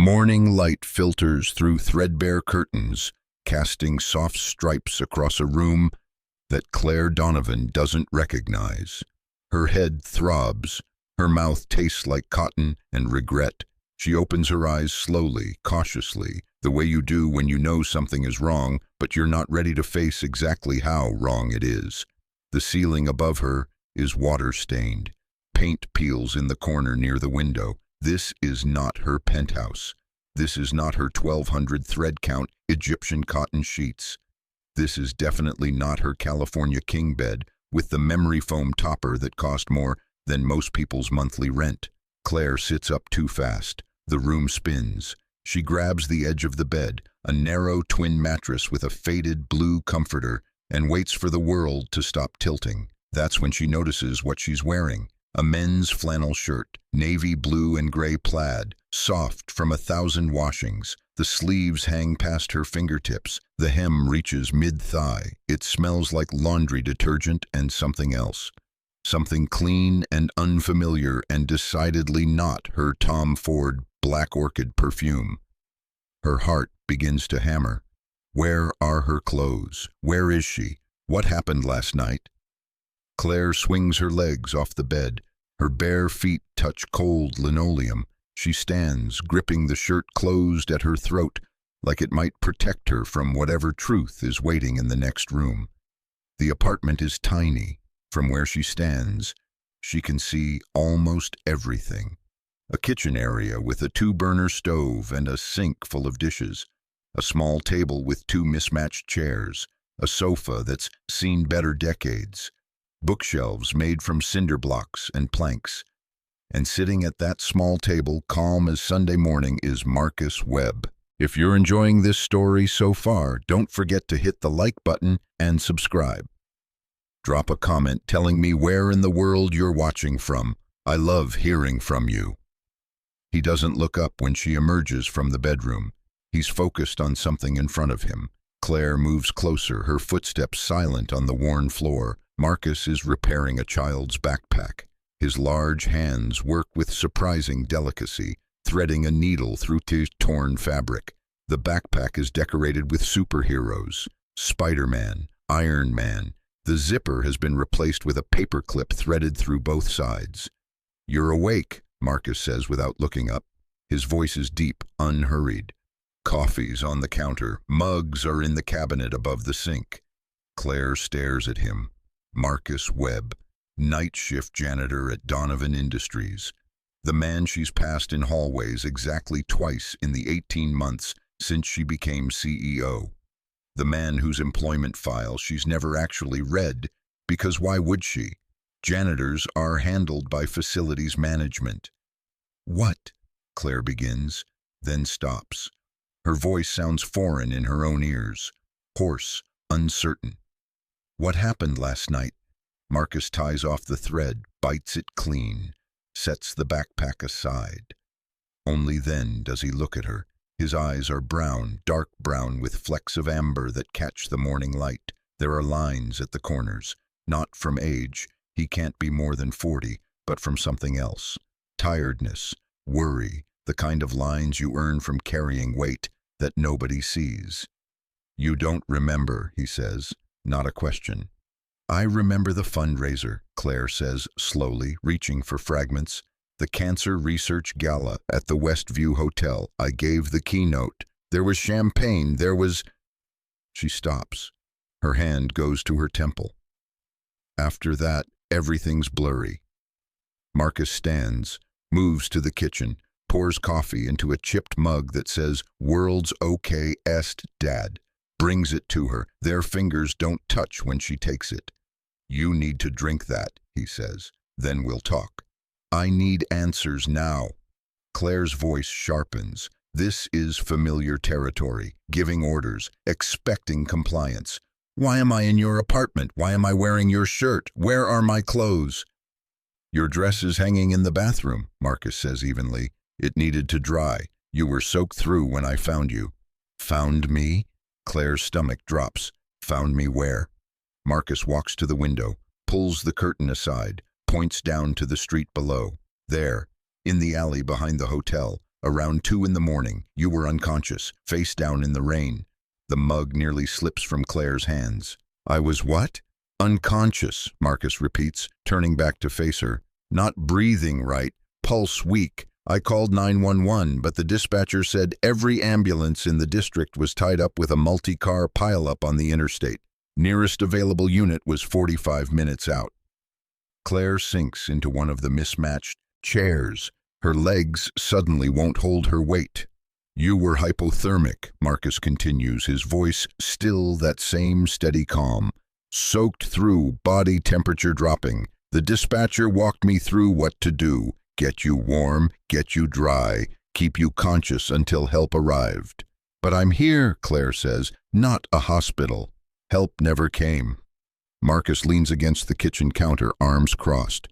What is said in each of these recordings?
Morning light filters through threadbare curtains, casting soft stripes across a room that Claire Donovan doesn't recognize. Her head throbs, her mouth tastes like cotton and regret. She opens her eyes slowly, cautiously, the way you do when you know something is wrong, but you're not ready to face exactly how wrong it is. The ceiling above her is water-stained. Paint peels in the corner near the window. This is not her penthouse. This is not her 1,200 thread count Egyptian cotton sheets. This is definitely not her California king bed with the memory foam topper that cost more than most people's monthly rent. Claire sits up too fast. The room spins. She grabs the edge of the bed, a narrow twin mattress with a faded blue comforter, and waits for the world to stop tilting. That's when she notices what she's wearing. A men's flannel shirt, navy blue and gray plaid, soft from 1,000 washings. The sleeves hang past her fingertips. The hem reaches mid-thigh. It smells like laundry detergent and something else. Something clean and unfamiliar and decidedly not her Tom Ford Black Orchid perfume. Her heart begins to hammer. Where are her clothes? Where is she? What happened last night? Claire swings her legs off the bed. Her bare feet touch cold linoleum. She stands, gripping the shirt closed at her throat, like it might protect her from whatever truth is waiting in the next room. The apartment is tiny. From where she stands, she can see almost everything. A kitchen area with a 2-burner stove and a sink full of dishes. A small table with 2 mismatched chairs. A sofa that's seen better decades. Bookshelves made from cinder blocks and planks. And sitting at that small table, calm as Sunday morning, is Marcus Webb. If you're enjoying this story so far, don't forget to hit the like button and subscribe. Drop a comment telling me where in the world you're watching from. I love hearing from you. He doesn't look up when she emerges from the bedroom. He's focused on something in front of him. Claire moves closer, her footsteps silent on the worn floor. Marcus is repairing a child's backpack. His large hands work with surprising delicacy, threading a needle through torn fabric. The backpack is decorated with superheroes. Spider-Man, Iron Man. The zipper has been replaced with a paperclip threaded through both sides. "You're awake," Marcus says without looking up. His voice is deep, unhurried. Coffee's on the counter. Mugs are in the cabinet above the sink. Claire stares at him. Marcus Webb, night shift janitor at Donovan Industries. The man she's passed in hallways exactly twice in the 18 months since she became CEO. The man whose employment file she's never actually read, because why would she? Janitors are handled by facilities management. "What?" Claire begins, then stops. Her voice sounds foreign in her own ears, hoarse, uncertain. "What happened last night?" Marcus ties off the thread, bites it clean, sets the backpack aside. Only then does he look at her. His eyes are brown, dark brown, with flecks of amber that catch the morning light. There are lines at the corners, not from age. He can't be more than 40, but from something else. Tiredness, worry, the kind of lines you earn from carrying weight that nobody sees. "You don't remember," he says, not a question. "I remember the fundraiser," Claire says slowly, reaching for fragments. "The Cancer Research Gala at the Westview Hotel. I gave the keynote. There was champagne, there was—" She stops. Her hand goes to her temple. After that, everything's blurry. Marcus stands, moves to the kitchen, pours coffee into a chipped mug that says, "World's OK-est, Dad." Brings it to her. Their fingers don't touch when she takes it. "You need to drink that," he says. "Then we'll talk." "I need answers now." Claire's voice sharpens. This is familiar territory, giving orders, expecting compliance. "Why am I in your apartment? Why am I wearing your shirt? Where are my clothes?" "Your dress is hanging in the bathroom," Marcus says evenly. "It needed to dry. You were soaked through when I found you." "Found me?" Claire's stomach drops. "Found me where?" Marcus walks to the window, pulls the curtain aside, points down to the street below. There, in the alley behind the hotel, Around 2 in the morning, you were unconscious, face down in the rain. The mug nearly slips from Claire's hands. I was what? Unconscious, Marcus repeats, turning back to face her. Not breathing right, pulse weak. I called 911, but the dispatcher said every ambulance in the district was tied up with a multi-car pileup on the interstate. Nearest available unit was 45 minutes out. Claire sinks into one of the mismatched chairs. Her legs suddenly won't hold her weight. You were hypothermic, Marcus continues, his voice still that same steady calm. Soaked through, body temperature dropping. The dispatcher walked me through what to do. Get you warm, get you dry, keep you conscious until help arrived. But I'm here, Claire says, not a hospital. Help never came. Marcus leans against the kitchen counter, arms crossed.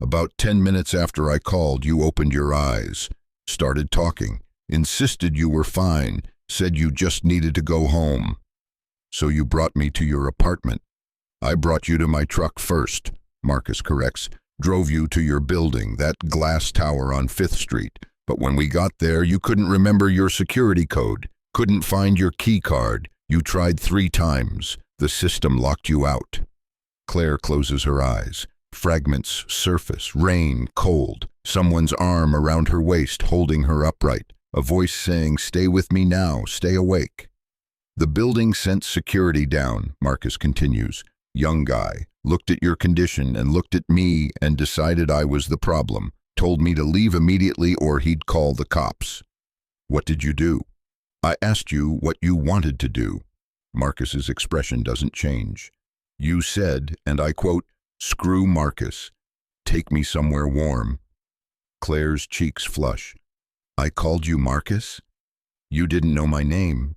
About 10 minutes after I called, you opened your eyes, started talking, insisted you were fine, said you just needed to go home. So you brought me to your apartment. I brought you to my truck first, Marcus corrects, drove you to your building, that glass tower on 5th Street. But when we got there, you couldn't remember your security code, couldn't find your key card. You tried 3 times. The system locked you out. Claire closes her eyes. Fragments surface, rain, cold, someone's arm around her waist holding her upright, a voice saying, stay with me now, stay awake. The building sent security down, Marcus continues. Young guy, looked at your condition and looked at me and decided I was the problem, told me to leave immediately or he'd call the cops. What did you do? I asked you what you wanted to do. Marcus's expression doesn't change. You said, and I quote, screw Marcus. Take me somewhere warm. Claire's cheeks flush. I called you Marcus? You didn't know my name.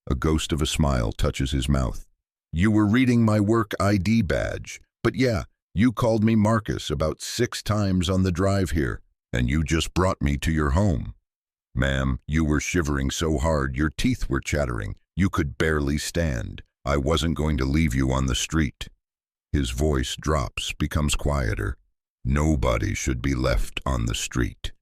A ghost of a smile touches his mouth. You were reading my work ID badge. But yeah, you called me Marcus about 6 times on the drive here, and you just brought me to your home. Ma'am, you were shivering so hard your teeth were chattering. You could barely stand. I wasn't going to leave you on the street. His voice drops, becomes quieter. Nobody should be left on the street.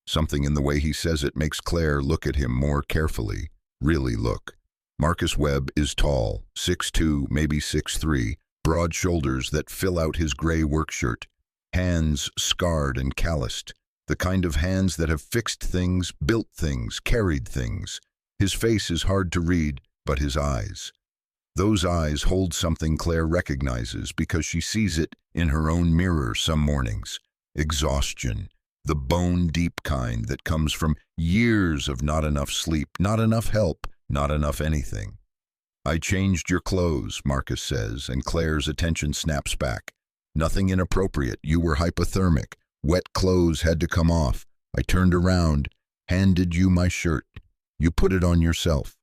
Something in the way he says it makes Claire look at him more carefully. Really look. Marcus Webb is tall, 6'2", maybe 6'3", broad shoulders that fill out his gray work shirt. Hands scarred and calloused. The kind of hands that have fixed things, built things, carried things. His face is hard to read, but his eyes. Those eyes hold something Claire recognizes because she sees it in her own mirror some mornings. Exhaustion, the bone-deep kind that comes from years of not enough sleep, not enough help, not enough anything. I changed your clothes, Marcus says, and Claire's attention snaps back. Nothing inappropriate, you were hypothermic. Wet clothes had to come off. I turned around, handed you my shirt. You put it on yourself.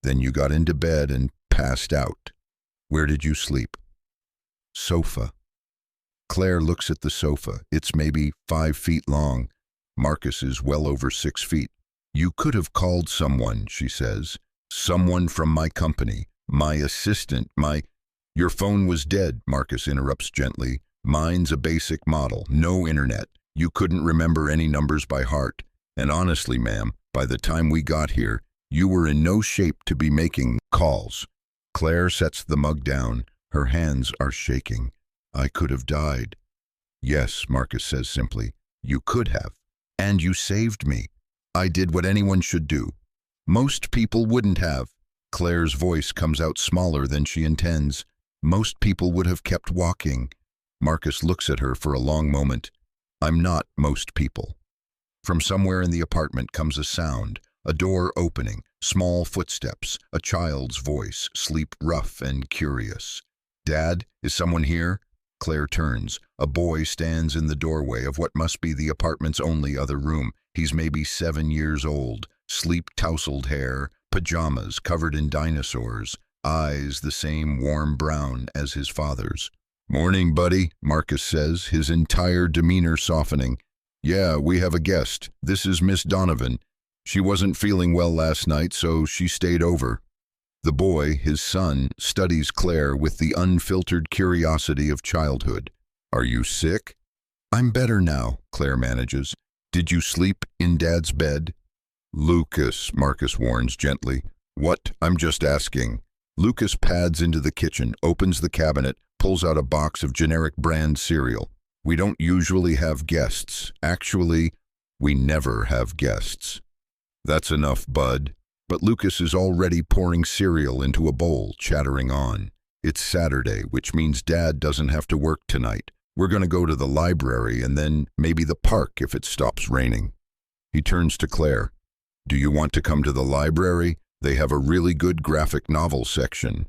Then you got into bed and passed out. Where did you sleep? Sofa. Claire looks at the sofa. It's maybe 5 feet long. Marcus is well over 6 feet. You could have called someone, she says. Someone from my company. My assistant, Your phone was dead, Marcus interrupts gently. Mine's a basic model, no internet. You couldn't remember any numbers by heart. And honestly, ma'am, by the time we got here, you were in no shape to be making calls. Claire sets the mug down. Her hands are shaking. I could have died. Yes, Marcus says simply. You could have. And you saved me. I did what anyone should do. Most people wouldn't have. Claire's voice comes out smaller than she intends. Most people would have kept walking. Marcus looks at her for a long moment. I'm not most people. From somewhere in the apartment comes a sound, a door opening, small footsteps, a child's voice, sleep rough and curious. Dad, is someone here? Claire turns. A boy stands in the doorway of what must be the apartment's only other room. He's maybe 7 years old, sleep-tousled hair, pajamas covered in dinosaurs, eyes the same warm brown as his father's. Morning, buddy, Marcus says, his entire demeanor softening. Yeah, we have a guest. This is Miss Donovan. She wasn't feeling well last night, so she stayed over. The boy, his son, studies Claire with the unfiltered curiosity of childhood. Are you sick? I'm better now, Claire manages. Did you sleep in Dad's bed? Lucas, Marcus warns gently. What? I'm just asking. Lucas pads into the kitchen, opens the cabinet, pulls out a box of generic brand cereal. We don't usually have guests. Actually, we never have guests. That's enough, bud. But Lucas is already pouring cereal into a bowl, chattering on. It's Saturday, which means Dad doesn't have to work tonight. We're going to go to the library and then maybe the park if it stops raining. He turns to Claire. Do you want to come to the library? They have a really good graphic novel section.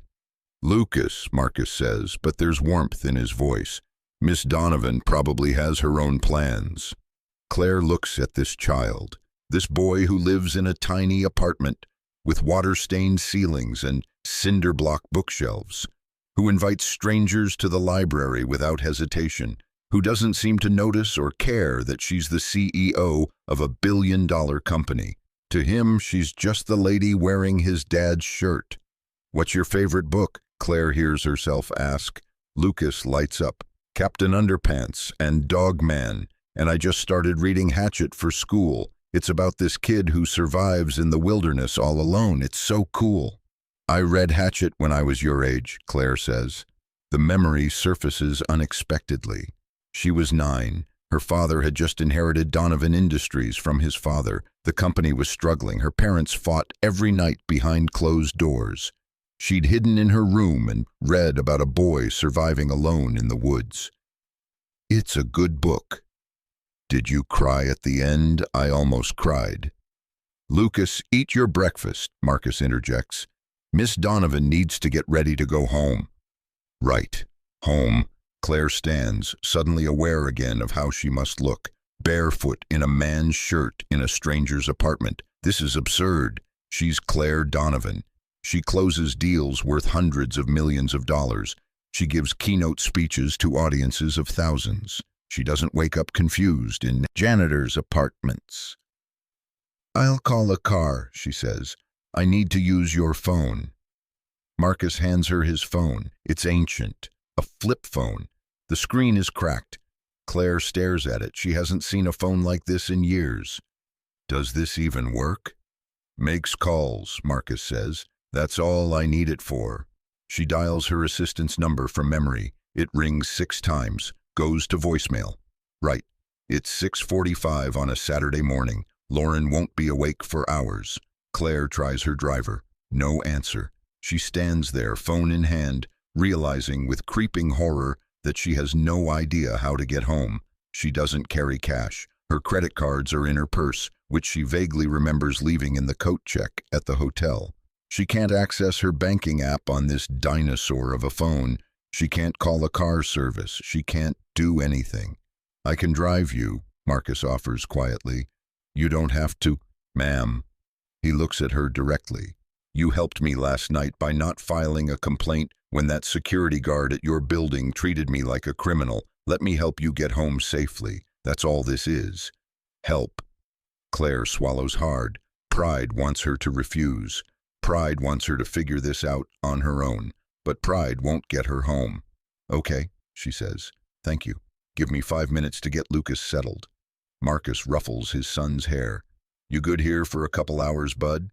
Lucas, Marcus says, but there's warmth in his voice. Miss Donovan probably has her own plans. Claire looks at this child, this boy who lives in a tiny apartment with water-stained ceilings and cinder-block bookshelves, who invites strangers to the library without hesitation, who doesn't seem to notice or care that she's the CEO of a billion-dollar company. To him, she's just the lady wearing his dad's shirt. What's your favorite book? Claire hears herself ask. Lucas lights up. Captain Underpants and Dog Man, and I just started reading Hatchet for school. It's about this kid who survives in the wilderness all alone. It's so cool. I read Hatchet when I was your age, Claire says. The memory surfaces unexpectedly. She was 9. Her father had just inherited Donovan Industries from his father. The company was struggling. Her parents fought every night behind closed doors. She'd hidden in her room and read about a boy surviving alone in the woods. It's a good book. Did you cry at the end? I almost cried. Lucas, eat your breakfast, Marcus interjects. Miss Donovan needs to get ready to go home. Right. Home. Claire stands, suddenly aware again of how she must look, barefoot in a man's shirt in a stranger's apartment. This is absurd. She's Claire Donovan. She closes deals worth hundreds of millions of dollars. She gives keynote speeches to audiences of thousands. She doesn't wake up confused in janitor's apartments. I'll call a car, she says. I need to use your phone. Marcus hands her his phone. It's ancient, a flip phone. The screen is cracked. Claire stares at it. She hasn't seen a phone like this in years. Does this even work? Makes calls, Marcus says. That's all I need it for. She dials her assistant's number from memory. It rings 6 times, goes to voicemail. Right. It's 6:45 on a Saturday morning. Lauren won't be awake for hours. Claire tries her driver. No answer. She stands there, phone in hand, realizing with creeping horror that she has no idea how to get home. She doesn't carry cash. Her credit cards are in her purse, which she vaguely remembers leaving in the coat check at the hotel. She can't access her banking app on this dinosaur of a phone. She can't call a car service. She can't do anything. I can drive you, Marcus offers quietly. You don't have to, ma'am. He looks at her directly. You helped me last night by not filing a complaint when that security guard at your building treated me like a criminal. Let me help you get home safely. That's all this is. Help. Claire swallows hard. Pride wants her to refuse. Pride wants her to figure this out on her own. But pride won't get her home. Okay, she says. Thank you. Give me 5 minutes to get Lucas settled. Marcus ruffles his son's hair. You good here for a couple hours, bud?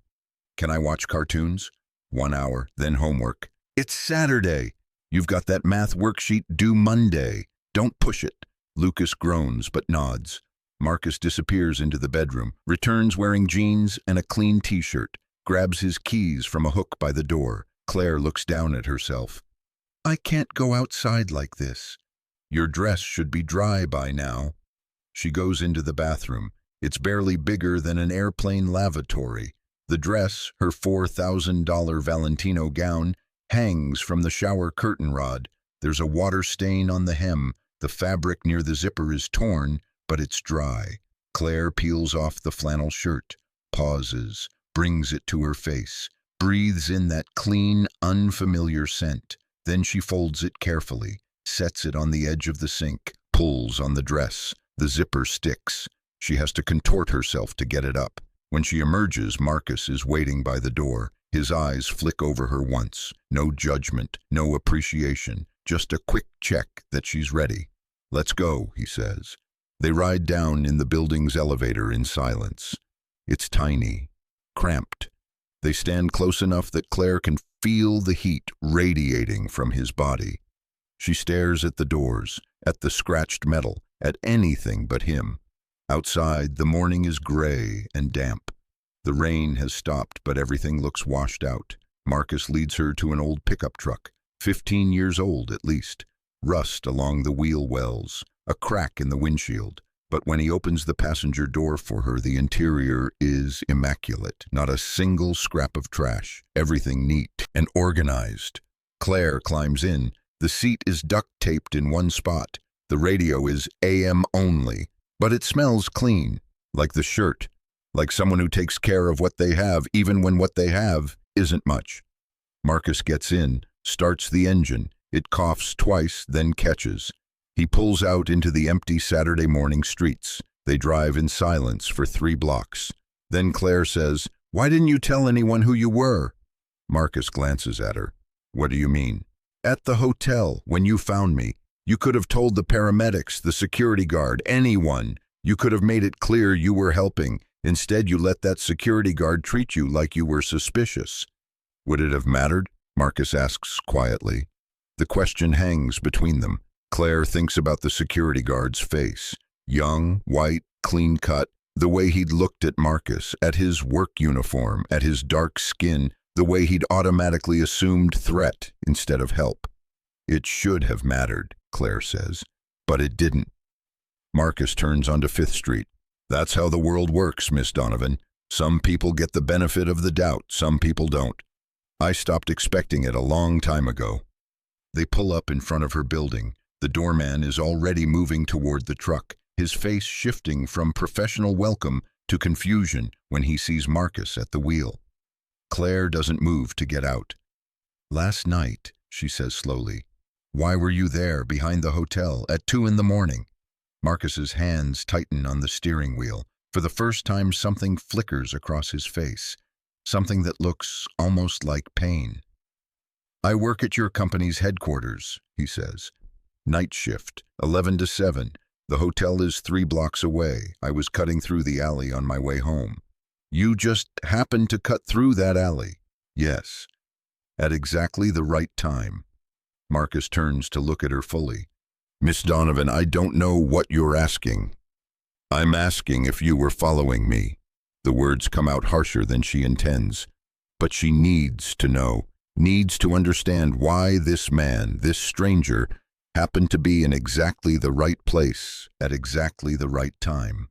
Can I watch cartoons? 1 hour, then homework. It's Saturday. You've got that math worksheet due Monday. Don't push it. Lucas groans but nods. Marcus disappears into the bedroom, returns wearing jeans and a clean t-shirt, grabs his keys from a hook by the door. Claire looks down at herself. I can't go outside like this. Your dress should be dry by now. She goes into the bathroom. It's barely bigger than an airplane lavatory. The dress, her $4,000 Valentino gown, hangs from the shower curtain rod. There's a water stain on the hem. The fabric near the zipper is torn, but it's dry. Claire peels off the flannel shirt, pauses, brings it to her face, breathes in that clean, unfamiliar scent. Then she folds it carefully, sets it on the edge of the sink, pulls on the dress. The zipper sticks. She has to contort herself to get it up. When she emerges, Marcus is waiting by the door. His eyes flick over her once. No judgment, no appreciation, just a quick check that she's ready. Let's go, he says. They ride down in the building's elevator in silence. It's tiny, cramped. They stand close enough that Claire can feel the heat radiating from his body. She stares at the doors, at the scratched metal, at anything but him. Outside, the morning is gray and damp. The rain has stopped, but everything looks washed out. Marcus leads her to an old pickup truck, 15 years old at least. Rust along the wheel wells, a crack in the windshield. But when he opens the passenger door for her, the interior is immaculate. Not a single scrap of trash. Everything neat and organized. Claire climbs in. The seat is duct-taped in one spot. The radio is AM only. But it smells clean, like the shirt. Like someone who takes care of what they have, even when what they have isn't much. Marcus gets in, starts the engine. It coughs twice, then catches. He pulls out into the empty Saturday morning streets. They drive in silence for 3 blocks. Then Claire says, "Why didn't you tell anyone who you were?" Marcus glances at her. "What do you mean?" "At the hotel, when you found me. You could have told the paramedics, the security guard, anyone. You could have made it clear you were helping. Instead, you let that security guard treat you like you were suspicious." "Would it have mattered?" Marcus asks quietly. The question hangs between them. Claire thinks about the security guard's face. Young, white, clean-cut, the way he'd looked at Marcus, at his work uniform, at his dark skin, the way he'd automatically assumed threat instead of help. "It should have mattered," Claire says, "but it didn't." Marcus turns onto 5th Street. "That's how the world works, Miss Donovan. Some people get the benefit of the doubt, some people don't. I stopped expecting it a long time ago." They pull up in front of her building. The doorman is already moving toward the truck, his face shifting from professional welcome to confusion when he sees Marcus at the wheel. Claire doesn't move to get out. "Last night," she says slowly. "Why were you there behind the hotel at 2 in the morning?" Marcus's hands tighten on the steering wheel. For the first time, something flickers across his face, something that looks almost like pain. "I work at your company's headquarters," he says. "Night shift, 11 to 7. The hotel is 3 blocks away. I was cutting through the alley on my way home." "You just happened to cut through that alley?" "Yes. At exactly the right time." Marcus turns to look at her fully. "Miss Donovan, I don't know what you're asking." "I'm asking if you were following me." The words come out harsher than she intends. But she needs to know, needs to understand why this man, this stranger, happened to be in exactly the right place at exactly the right time.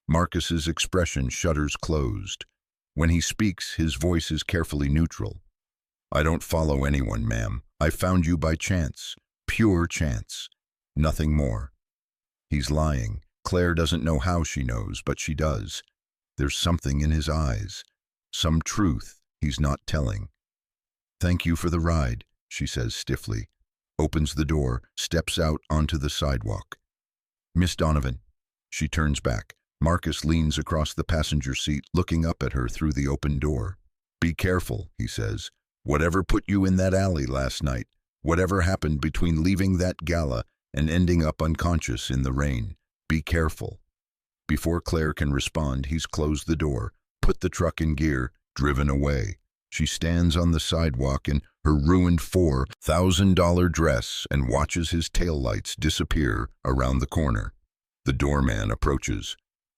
Marcus's expression shutters closed. When he speaks, his voice is carefully neutral. "I don't follow anyone, ma'am. I found you by chance. Pure chance. Nothing more." He's lying. Claire doesn't know how she knows, but she does. There's something in his eyes. Some truth he's not telling. "Thank you for the ride," she says stiffly. Opens the door, steps out onto the sidewalk. "Miss Donovan." She turns back. Marcus leans across the passenger seat, looking up at her through the open door. "Be careful," he says. "Whatever put you in that alley last night, whatever happened between leaving that gala and ending up unconscious in the rain, be careful." Before Claire can respond, he's closed the door, put the truck in gear, driven away. She stands on the sidewalk in her ruined $4,000 dress and watches his taillights disappear around the corner. The doorman approaches.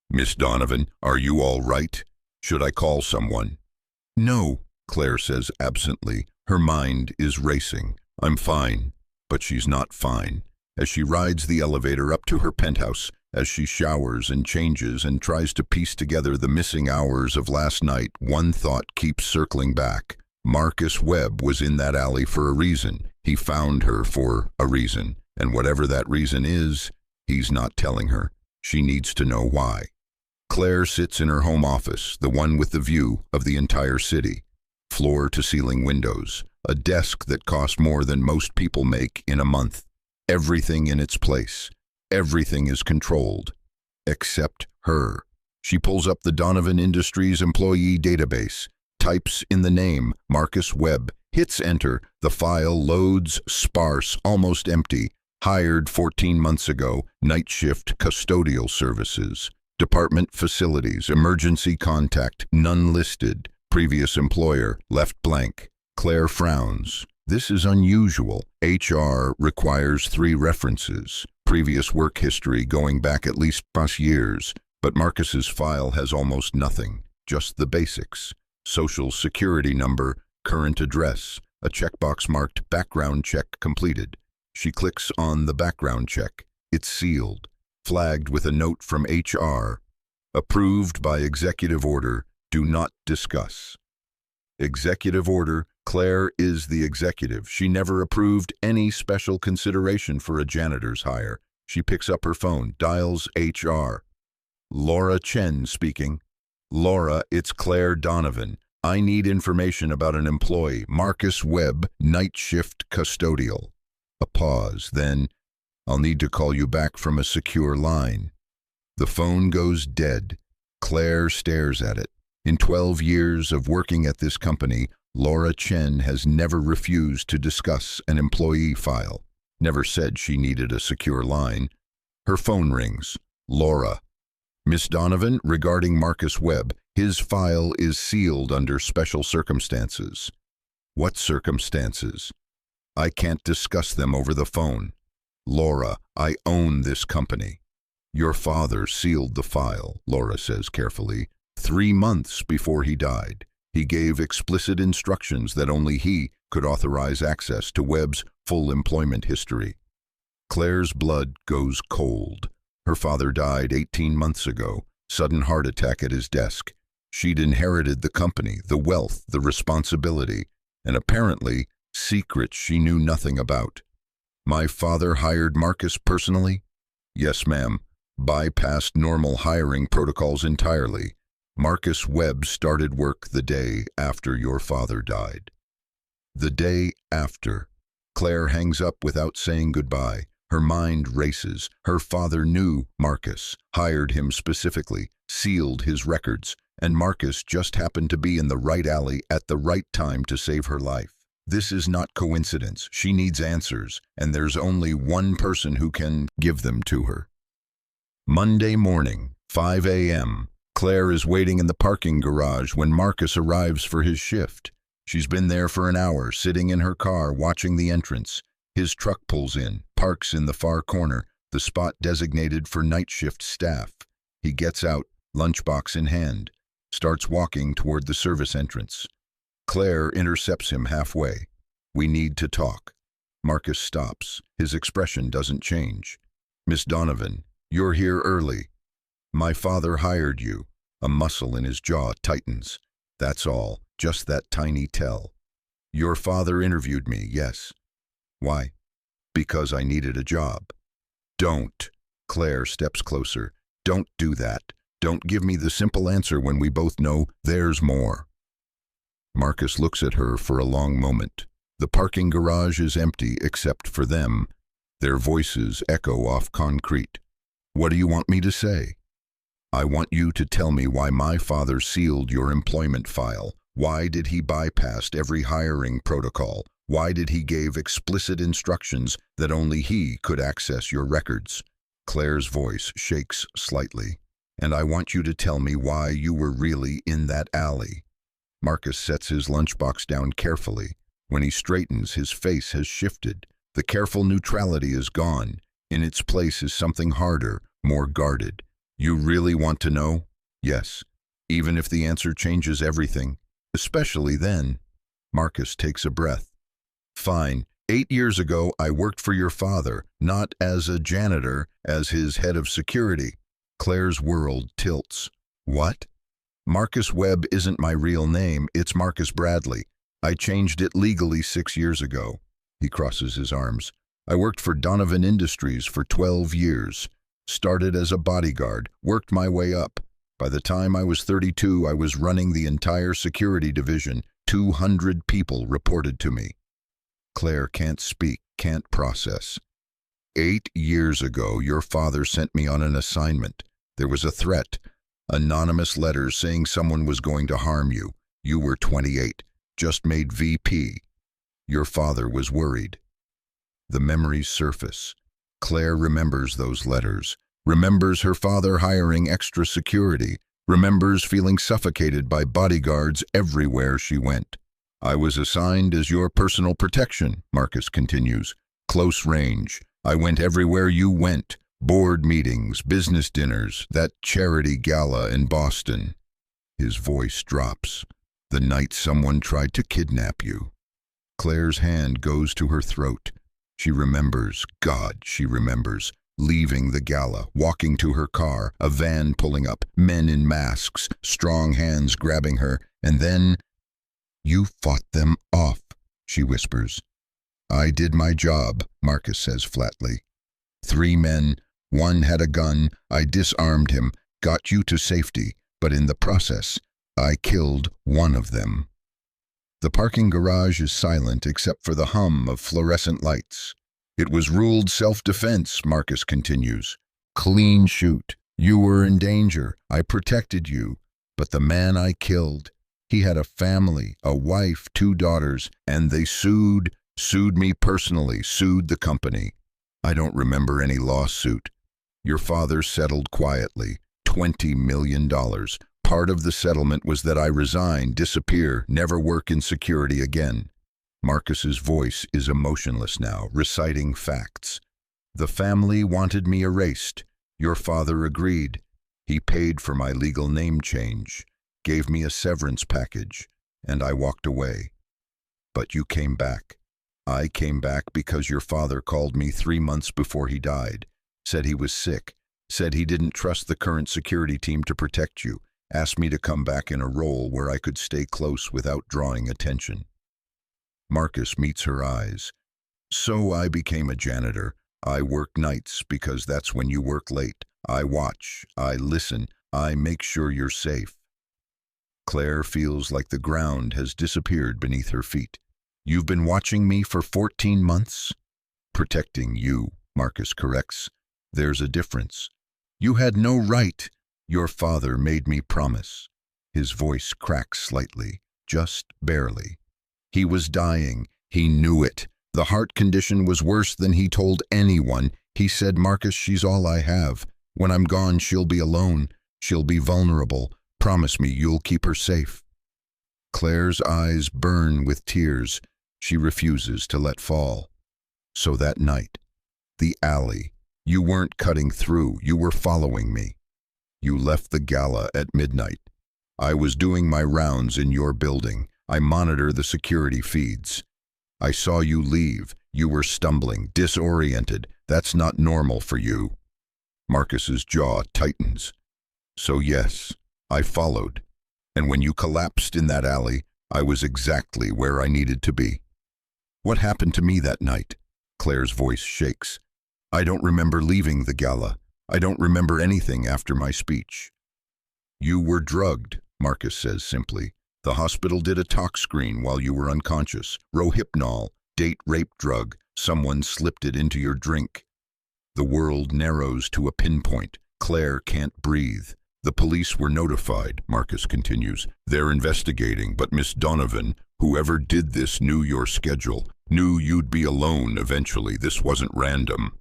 "Miss Donovan, are you all right? Should I call someone?" "No," Claire says absently. Her mind is racing. "I'm fine." But she's not fine. As she rides the elevator up to her penthouse, as she showers and changes and tries to piece together the missing hours of last night, one thought keeps circling back. Marcus Webb was in that alley for a reason. He found her for a reason. And whatever that reason is, he's not telling her. She needs to know why. Claire sits in her home office, the one with the view of the entire city. Floor-to-ceiling windows, a desk that costs more than most people make in a month. Everything in its place. Everything is controlled. Except her. She pulls up the Donovan Industries employee database, types in the name, Marcus Webb, hits enter. The file loads, sparse, almost empty. Hired 14 months ago, night shift custodial services. Department facilities, emergency contact, none listed. Previous employer, left blank. Claire frowns. This is unusual. HR requires 3 references. Previous work history going back at least +years. But Marcus's file has almost nothing. Just the basics. Social security number, current address, a checkbox marked background check completed. She clicks on the background check. It's sealed, flagged with a note from HR. Approved by executive order, do not discuss. Executive order, Claire is the executive. She never approved any special consideration for a janitor's hire. She picks up her phone, dials HR. Laura Chen speaking. Laura, it's Claire Donovan. I need information about an employee, Marcus Webb, night shift custodial. A pause, then, I'll need to call you back from a secure line. The phone goes dead. Claire stares at it. In 12 years of working at this company, Laura Chen has never refused to discuss an employee file, never said she needed a secure line. Her phone rings. Laura. Miss Donovan, regarding Marcus Webb, his file is sealed under special circumstances. What circumstances? I can't discuss them over the phone. Laura, I own this company. Your father sealed the file, Laura says carefully, 3 months before he died. He gave explicit instructions that only he could authorize access to Webb's full employment history. Claire's blood goes cold. Her father died 18 months ago, sudden heart attack at his desk. She'd inherited the company, the wealth, the responsibility, and apparently secrets she knew nothing about. My father hired Marcus personally? Yes, ma'am. Bypassed normal hiring protocols entirely. Marcus Webb started work the day after your father died. The day after. Claire hangs up without saying goodbye. Her mind races. Her father knew Marcus, hired him specifically, sealed his records, and Marcus just happened to be in the right alley at the right time to save her life. This is not coincidence. She needs answers, and there's only one person who can give them to her. Monday morning, 5 a.m. Claire is waiting in the parking garage when Marcus arrives for his shift. She's been there for an hour, sitting in her car, watching the entrance. His truck pulls in, parks in the far corner, the spot designated for night shift staff. He gets out, lunchbox in hand, starts walking toward the service entrance. Claire intercepts him halfway. We need to talk. Marcus stops. His expression doesn't change. Miss Donovan, you're here early. My father hired you. A muscle in his jaw tightens. That's all, just that tiny tell. Your father interviewed me, yes. Why? Because I needed a job. Don't. Claire steps closer. Don't do that. Don't give me the simple answer when we both know there's more. Marcus looks at her for a long moment. The parking garage is empty except for them. Their voices echo off concrete. What do you want me to say? I want you to tell me why my father sealed your employment file. Why did he bypass every hiring protocol? Why did he give explicit instructions that only he could access your records? Claire's voice shakes slightly. And I want you to tell me why you were really in that alley. Marcus sets his lunchbox down carefully. When he straightens, his face has shifted. The careful neutrality is gone. In its place is something harder, more guarded. You really want to know? Yes. Even if the answer changes everything. Especially then. Marcus takes a breath. Fine. 8 years ago, I worked for your father, not as a janitor, as his head of security. Claire's world tilts. What? Marcus Webb isn't my real name, it's Marcus Bradley. I changed it legally 6 years ago. He crosses his arms. I worked for Donovan Industries for 12 years. Started as a bodyguard, worked my way up. By the time I was 32, I was running the entire security division. 200 people reported to me. Claire can't speak, can't process. 8 years ago, your father sent me on an assignment. There was a threat. Anonymous letters saying someone was going to harm you. You were 28, just made VP. Your father was worried. The memories surface. Claire remembers those letters. remembers her father hiring extra security, remembers feeling suffocated by bodyguards everywhere she went. I was assigned as your personal protection, Marcus continues. Close range. I went everywhere you went. Board meetings, business dinners, that charity gala in Boston. His voice drops. The night someone tried to kidnap you. Claire's hand goes to her throat. She remembers, God, she remembers, leaving the gala, walking to her car, a van pulling up, men in masks, strong hands grabbing her, and then, "You fought them off," she whispers. "I did my job," Marcus says flatly. 3 men, one had a gun, I disarmed him, got you to safety, but in the process, I killed one of them. The parking garage is silent except for the hum of fluorescent lights. It was ruled self-defense, Marcus continues. Clean shoot. You were in danger. I protected you. But the man I killed, he had a family, a wife, 2 daughters, and they sued me personally, sued the company. I don't remember any lawsuit. Your father settled quietly, $20 million. Part of the settlement was that I resign, disappear, never work in security again. Marcus's voice is emotionless now, reciting facts. The family wanted me erased. Your father agreed. He paid for my legal name change, gave me a severance package, and I walked away. But you came back. I came back because your father called me 3 months before he died, said he was sick, said he didn't trust the current security team to protect you, asked me to come back in a role where I could stay close without drawing attention. Marcus meets her eyes. So I became a janitor. I work nights because that's when you work late. I watch, I listen, I make sure you're safe. Claire feels like the ground has disappeared beneath her feet. You've been watching me for 14 months? Protecting you, Marcus corrects. There's a difference. You had no right. Your father made me promise. His voice cracks slightly, just barely. He was dying. He knew it. The heart condition was worse than he told anyone. He said, Marcus, she's all I have. When I'm gone, she'll be alone. She'll be vulnerable. Promise me you'll keep her safe. Claire's eyes burn with tears. She refuses to let fall. So that night, the alley, you weren't cutting through. You were following me. You left the gala at midnight. I was doing my rounds in your building. I monitor the security feeds. I saw you leave. You were stumbling, disoriented. That's not normal for you. Marcus's jaw tightens. So yes, I followed. And when you collapsed in that alley, I was exactly where I needed to be. What happened to me that night? Claire's voice shakes. I don't remember leaving the gala. I don't remember anything after my speech. You were drugged, Marcus says simply. The hospital did a tox screen while you were unconscious. Rohypnol, date rape drug. Someone slipped it into your drink. The world narrows to a pinpoint. Claire can't breathe. The police were notified, Marcus continues. They're investigating, but Miss Donovan, whoever did this knew your schedule, knew you'd be alone eventually. This wasn't random.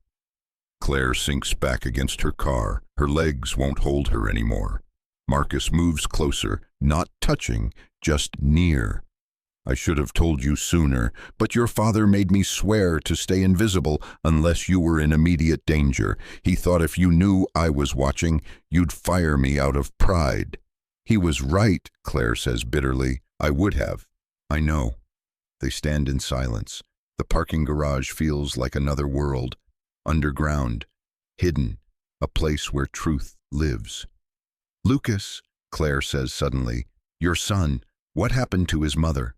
Claire sinks back against her car. Her legs won't hold her anymore. Marcus moves closer, not touching, just near. I should have told you sooner, but your father made me swear to stay invisible unless you were in immediate danger. He thought if you knew I was watching, you'd fire me out of pride. He was right, Claire says bitterly. I would have. I know. They stand in silence. The parking garage feels like another world. Underground, hidden, a place where truth lives. Lucas, Claire says suddenly, your son, what happened to his mother?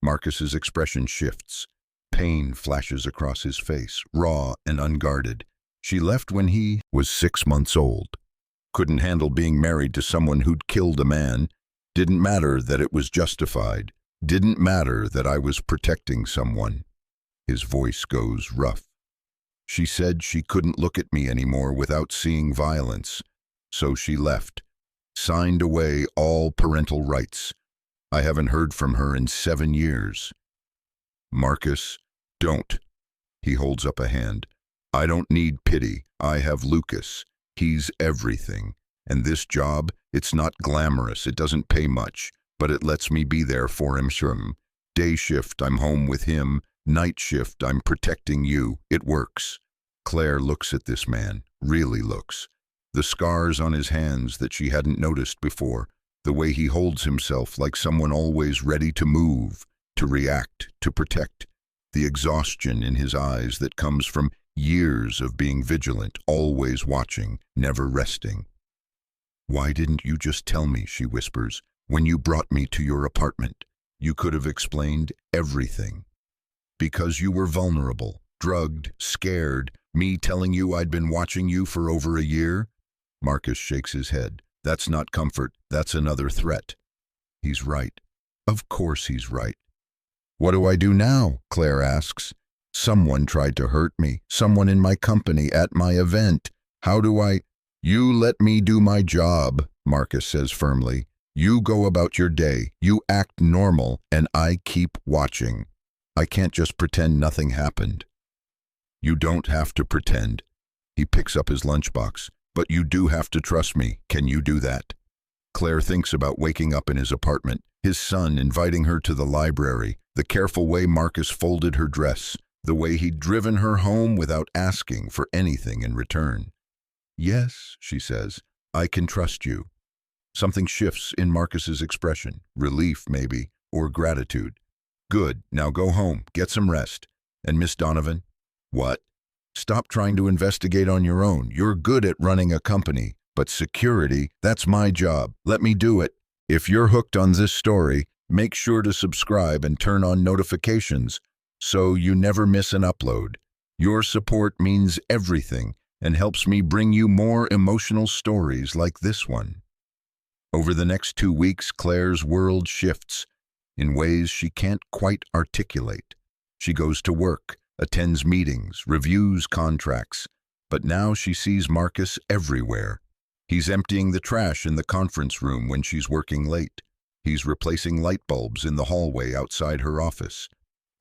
Marcus's expression shifts. Pain flashes across his face, raw and unguarded. She left when he was 6 months old. Couldn't handle being married to someone who'd killed a man. Didn't matter that it was justified. Didn't matter that I was protecting someone. His voice goes rough. She said she couldn't look at me anymore without seeing violence. So she left. Signed away all parental rights. I haven't heard from her in 7 years. Marcus, don't. He holds up a hand. I don't need pity. I have Lucas. He's everything. And this job, it's not glamorous, it doesn't pay much, but it lets me be there for him. Day shift, I'm home with him. Night shift, I'm protecting you. It works. Claire looks at this man, really looks. The scars on his hands that she hadn't noticed before, the way he holds himself like someone always ready to move, to react, to protect. The exhaustion in his eyes that comes from years of being vigilant, always watching, never resting. "Why didn't you just tell me," she whispers, "when you brought me to your apartment? You could have explained everything." "Because you were vulnerable, drugged, scared, me telling you I'd been watching you for over a year?" Marcus shakes his head. "That's not comfort, that's another threat." He's right. Of course he's right. "What do I do now?" Claire asks. "Someone tried to hurt me, someone in my company, at my event. How do I—" "You let me do my job," Marcus says firmly. "You go about your day, you act normal, and I keep watching. I can't just pretend nothing happened." "You don't have to pretend." He picks up his lunchbox. "But you do have to trust me. Can you do that?" Claire thinks about waking up in his apartment, his son inviting her to the library, the careful way Marcus folded her dress, the way he'd driven her home without asking for anything in return. "Yes," she says, "I can trust you." Something shifts in Marcus's expression, relief maybe, or gratitude. "Good, now go home, get some rest. And Miss Donovan?" "What?" "Stop trying to investigate on your own. You're good at running a company, but security, that's my job. Let me do it. If you're hooked on this story, make sure to subscribe and turn on notifications so you never miss an upload. Your support means everything and helps me bring you more emotional stories like this one." Over the next 2 weeks, Claire's world shifts in ways she can't quite articulate. She goes to work, attends meetings, reviews contracts, but now she sees Marcus everywhere. He's emptying the trash in the conference room when she's working late. He's replacing light bulbs in the hallway outside her office.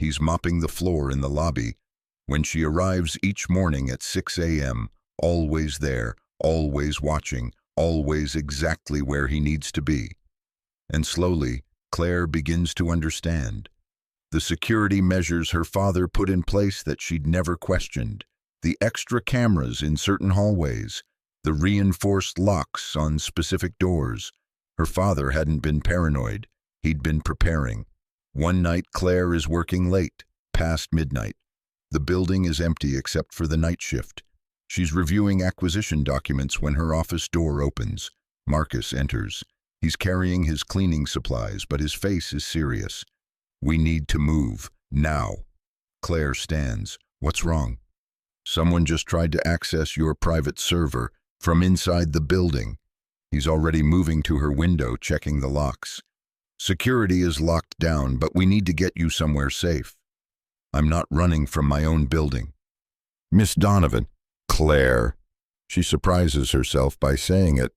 He's mopping the floor in the lobby. When she arrives each morning at 6 a.m., always there, always watching, always exactly where he needs to be. And slowly, Claire begins to understand. The security measures her father put in place that she'd never questioned, the extra cameras in certain hallways, the reinforced locks on specific doors. Her father hadn't been paranoid, he'd been preparing. One night, Claire is working late, past midnight. The building is empty except for the night shift. She's reviewing acquisition documents when her office door opens. Marcus enters. He's carrying his cleaning supplies, but his face is serious. "We need to move, now." Claire stands. "What's wrong?" "Someone just tried to access your private server from inside the building." He's already moving to her window, checking the locks. "Security is locked down, but we need to get you somewhere safe." "I'm not running from my own building." "Miss Donovan." "Claire." She surprises herself by saying it.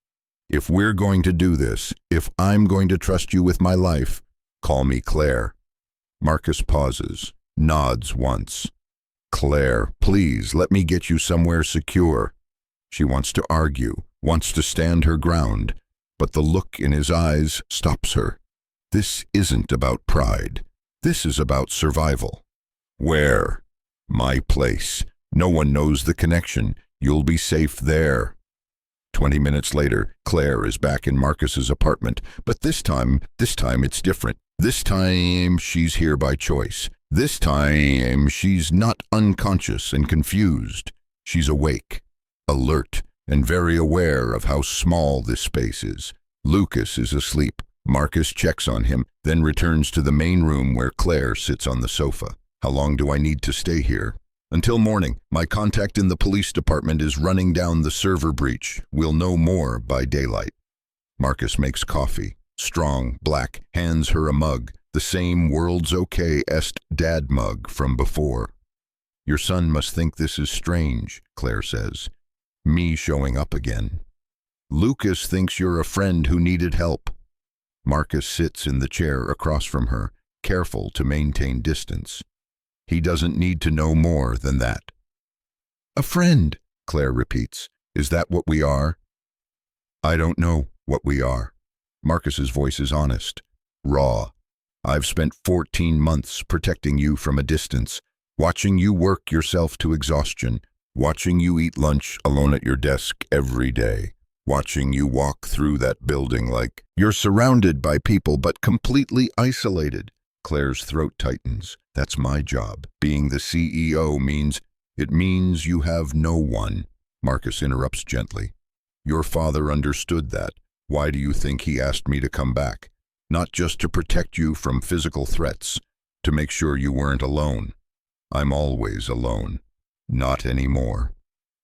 "If we're going to do this, if I'm going to trust you with my life, call me Claire." Marcus pauses, nods once. "Claire, please, let me get you somewhere secure." She wants to argue, wants to stand her ground, but the look in his eyes stops her. This isn't about pride. This is about survival. "Where?" "My place. No one knows the connection. You'll be safe there." 20 minutes later, Claire is back in Marcus's apartment, but this time it's different. This time she's here by choice. This time she's not unconscious and confused. She's awake, alert, and very aware of how small this space is. Lucas is asleep. Marcus checks on him, then returns to the main room where Claire sits on the sofa. "How long do I need to stay here?" "Until morning. My contact in the police department is running down the server breach. We'll know more by daylight." Marcus makes coffee. Strong, black, hands her a mug, the same world's okay-est dad mug from before. "Your son must think this is strange," Claire says. "Me showing up again." "Lucas thinks you're a friend who needed help." Marcus sits in the chair across from her, careful to maintain distance. He doesn't need to know more than that. "A friend," Claire repeats. Is that what we are? I don't know what we are. Marcus's voice is honest, raw. I've spent 14 months protecting you from a distance, watching you work yourself to exhaustion, watching you eat lunch alone at your desk every day, watching you walk through that building like you're surrounded by people but completely isolated. Claire's throat tightens. That's my job. Being the CEO means you have no one. Marcus interrupts gently. Your father understood that. Why do you think he asked me to come back? Not just to protect you from physical threats, to make sure you weren't alone. I'm always alone. Not anymore.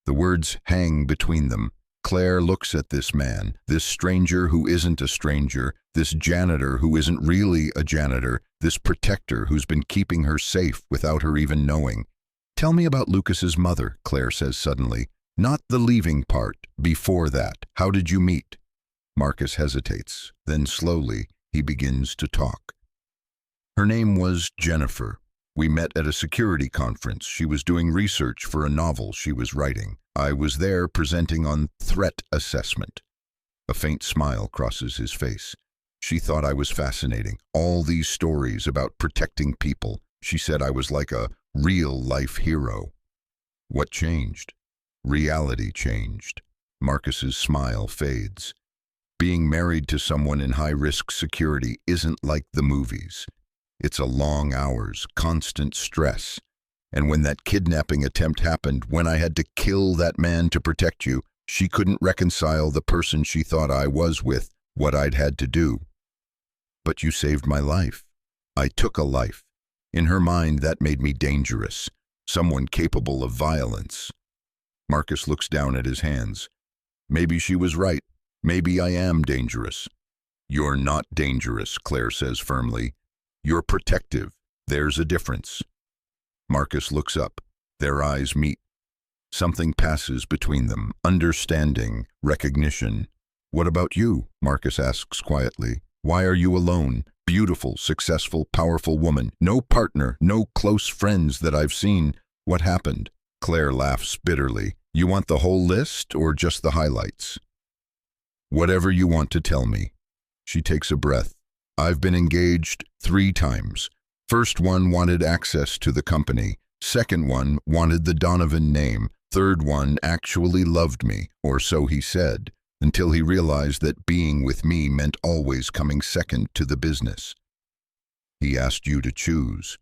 The words hang between them. Claire looks at this man, this stranger who isn't a stranger, this janitor who isn't really a janitor, this protector who's been keeping her safe without her even knowing. Tell me about Lucas's mother, Claire says suddenly. Not the leaving part, before that. How did you meet? Marcus hesitates. Then slowly, he begins to talk. Her name was Jennifer. We met at a security conference. She was doing research for a novel she was writing. I was there presenting on threat assessment. A faint smile crosses his face. She thought I was fascinating. All these stories about protecting people. She said I was like a real-life hero. What changed? Reality changed. Marcus's smile fades. Being married to someone in high-risk security isn't like the movies. It's a long hours, constant stress. And when that kidnapping attempt happened, when I had to kill that man to protect you, she couldn't reconcile the person she thought I was with what I'd had to do. But you saved my life. I took a life. In her mind, that made me dangerous, someone capable of violence. Marcus looks down at his hands. Maybe she was right. Maybe I am dangerous. You're not dangerous, Claire says firmly. You're protective. There's a difference. Marcus looks up. Their eyes meet. Something passes between them, understanding, recognition. What about you? Marcus asks quietly. Why are you alone? Beautiful, successful, powerful woman. No partner, no close friends that I've seen. What happened? Claire laughs bitterly. You want the whole list or just the highlights? Whatever you want to tell me. She takes a breath. I've been engaged 3 times. First one wanted access to the company. Second one wanted the Donovan name. Third one actually loved me, or so he said, until he realized that being with me meant always coming second to the business. He asked you to choose.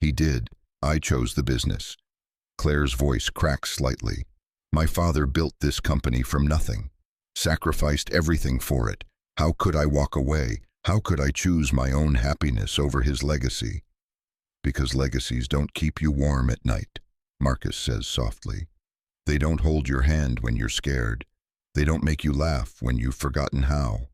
He did. I chose the business. Claire's voice cracks slightly. My father built this company from nothing, sacrificed everything for it. How could I walk away? How could I choose my own happiness over his legacy? Because legacies don't keep you warm at night, Marcus says softly. They don't hold your hand when you're scared. They don't make you laugh when you've forgotten how.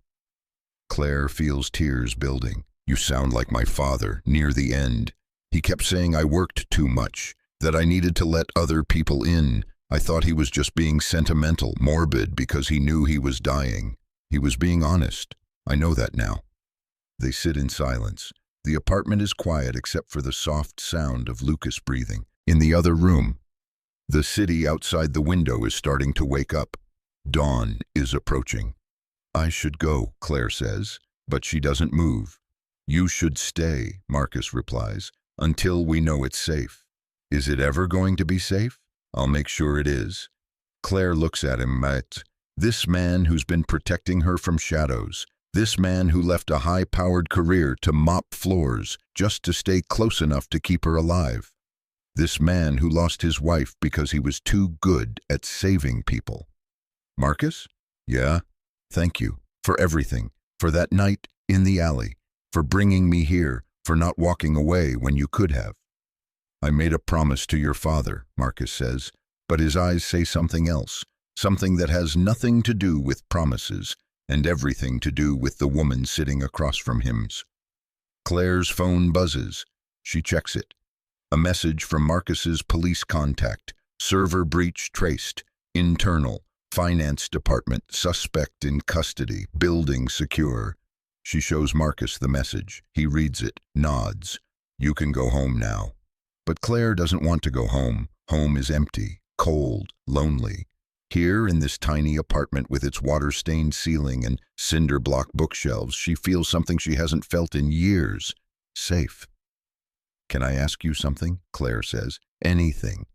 Claire feels tears building. You sound like my father, near the end. He kept saying I worked too much, that I needed to let other people in. I thought he was just being sentimental, morbid, because he knew he was dying. He was being honest. I know that now. They sit in silence. The apartment is quiet except for the soft sound of Lucas breathing. In the other room, the city outside the window is starting to wake up. Dawn is approaching. I should go, Claire says, but she doesn't move. You should stay, Marcus replies, until we know it's safe. Is it ever going to be safe? I'll make sure it is. Claire looks at him. This man who's been protecting her from shadows. This man who left a high-powered career to mop floors just to stay close enough to keep her alive. This man who lost his wife because he was too good at saving people. Marcus? Yeah? Thank you. For everything. For that night in the alley. For bringing me here. For not walking away when you could have. I made a promise to your father, Marcus says, but his eyes say something else. Something that has nothing to do with promises. And everything to do with the woman sitting across from him. Claire's phone buzzes. She checks it. A message from Marcus's police contact. Server breach traced. Internal. Finance department. Suspect in custody. Building secure. She shows Marcus the message. He reads it. Nods. You can go home now. But Claire doesn't want to go home. Home is empty. Cold. Lonely. Here, in this tiny apartment with its water-stained ceiling and cinder-block bookshelves, she feels something she hasn't felt in years. Safe. "Can I ask you something?" Claire says. "Anything.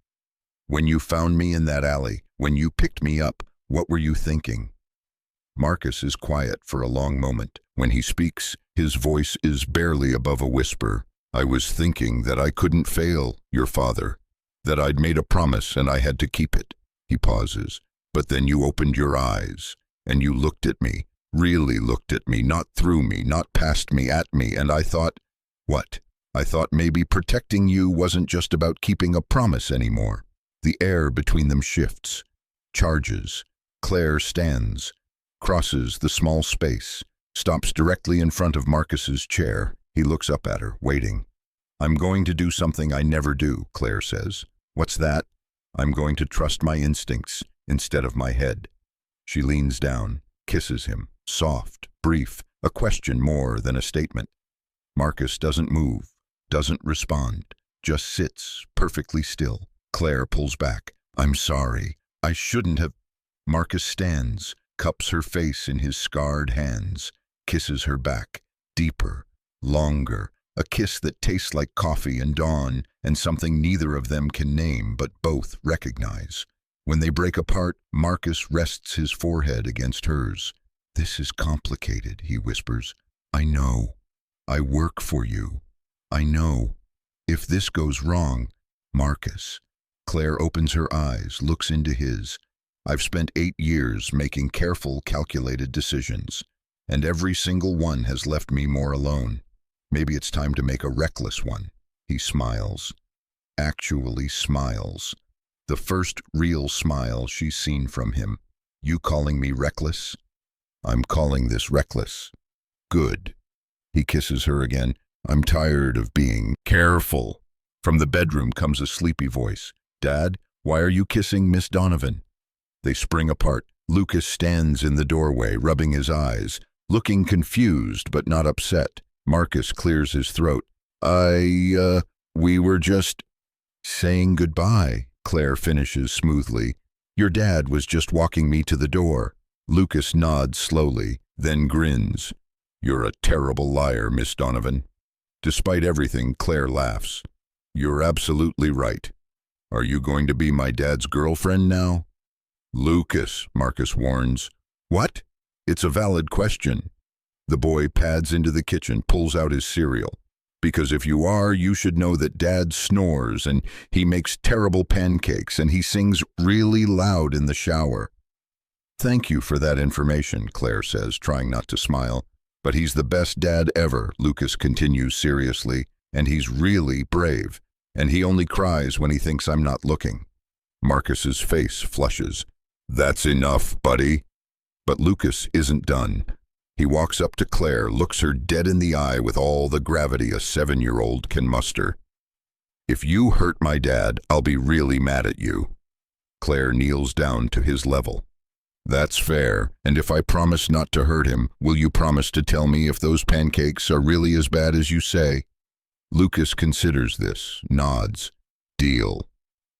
When you found me in that alley, when you picked me up, what were you thinking?" Marcus is quiet for a long moment. When he speaks, his voice is barely above a whisper. "I was thinking that I couldn't fail your father, that I'd made a promise and I had to keep it." He pauses. "But then you opened your eyes, and you looked at me, really looked at me, not through me, not past me, at me, and I thought, what? I thought maybe protecting you wasn't just about keeping a promise anymore." The air between them shifts, charges. Claire stands, crosses the small space, stops directly in front of Marcus's chair. He looks up at her, waiting. "I'm going to do something I never do," Claire says. "What's that?" "I'm going to trust my instincts instead of my head." She leans down, kisses him, soft, brief, a question more than a statement. Marcus doesn't move, doesn't respond, just sits perfectly still. Claire pulls back. "I'm sorry. I shouldn't have." Marcus stands, cups her face in his scarred hands, kisses her back, deeper, longer, a kiss that tastes like coffee and dawn, and something neither of them can name but both recognize. When they break apart, Marcus rests his forehead against hers. "This is complicated," he whispers. "I know. I work for you. I know. If this goes wrong..." "Marcus." Claire opens her eyes, looks into his. "I've spent 8 years making careful, calculated decisions, and every single one has left me more alone. Maybe it's time to make a reckless one." He smiles. Actually smiles. The first real smile she's seen from him. "You calling me reckless?" "I'm calling this reckless." "Good." He kisses her again. "I'm tired of being careful." From the bedroom comes a sleepy voice. "Dad, why are you kissing Miss Donovan?" They spring apart. Lucas stands in the doorway, rubbing his eyes, looking confused but not upset. Marcus clears his throat. We were just saying goodbye," Claire finishes smoothly. "Your dad was just walking me to the door." Lucas nods slowly, then grins. "You're a terrible liar, Miss Donovan." Despite everything, Claire laughs. "You're absolutely right. Are you going to be my dad's girlfriend now?" "Lucas," Marcus warns. "What?" "It's a valid question." The boy pads into the kitchen, pulls out his cereal. "Because if you are, you should know that Dad snores, and he makes terrible pancakes, and he sings really loud in the shower." "Thank you for that information," Claire says, trying not to smile. "But he's the best dad ever," Lucas continues seriously, "and he's really brave, and he only cries when he thinks I'm not looking." Marcus's face flushes. "That's enough, buddy." But Lucas isn't done. He walks up to Claire, looks her dead in the eye with all the gravity a 7-year-old can muster. "If you hurt my dad, I'll be really mad at you." Claire kneels down to his level. "That's fair, and if I promise not to hurt him, will you promise to tell me if those pancakes are really as bad as you say?" Lucas considers this, nods. "Deal."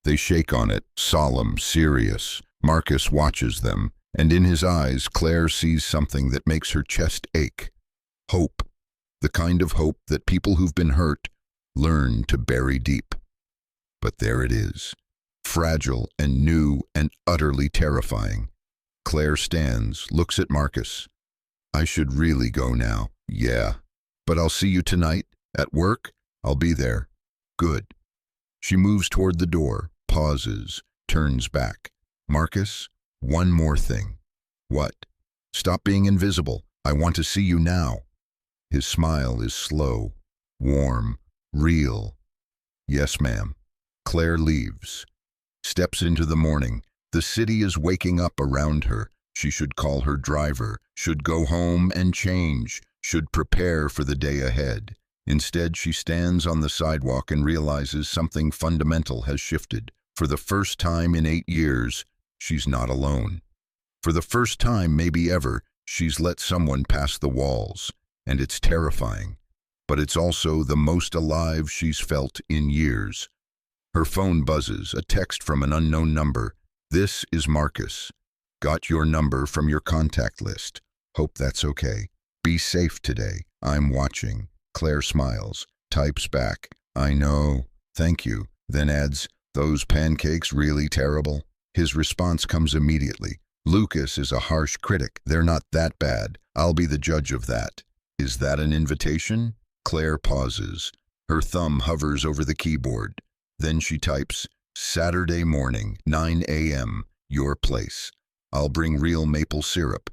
They shake on it, solemn, serious. Marcus watches them, and in his eyes Claire sees something that makes her chest ache. Hope. The kind of hope that people who've been hurt learn to bury deep. But there it is, fragile and new and utterly terrifying. Claire stands, looks at Marcus. "I should really go now." "Yeah. But I'll see you tonight, at work? I'll be there." "Good." She moves toward the door, pauses, turns back. "Marcus, one more thing." "What?" "Stop being invisible. I want to see you now." His smile is slow, warm, real. "Yes, ma'am." Claire leaves, steps into the morning. The city is waking up around her. She should call her driver, should go home and change, should prepare for the day ahead. Instead, she stands on the sidewalk and realizes something fundamental has shifted. For the first time in 8 years, she's not alone. For the first time, maybe ever, she's let someone pass the walls, and it's terrifying. But it's also the most alive she's felt in years. Her phone buzzes, a text from an unknown number. This is Marcus. Got your number from your contact list. Hope that's okay. Be safe today. I'm watching. Claire smiles, types back, I know, thank you, then adds, those pancakes really terrible? His response comes immediately. Lucas is a harsh critic. They're not that bad. I'll be the judge of that. Is that an invitation? Claire pauses. Her thumb hovers over the keyboard. Then she types, Saturday morning, 9 a.m., your place. I'll bring real maple syrup.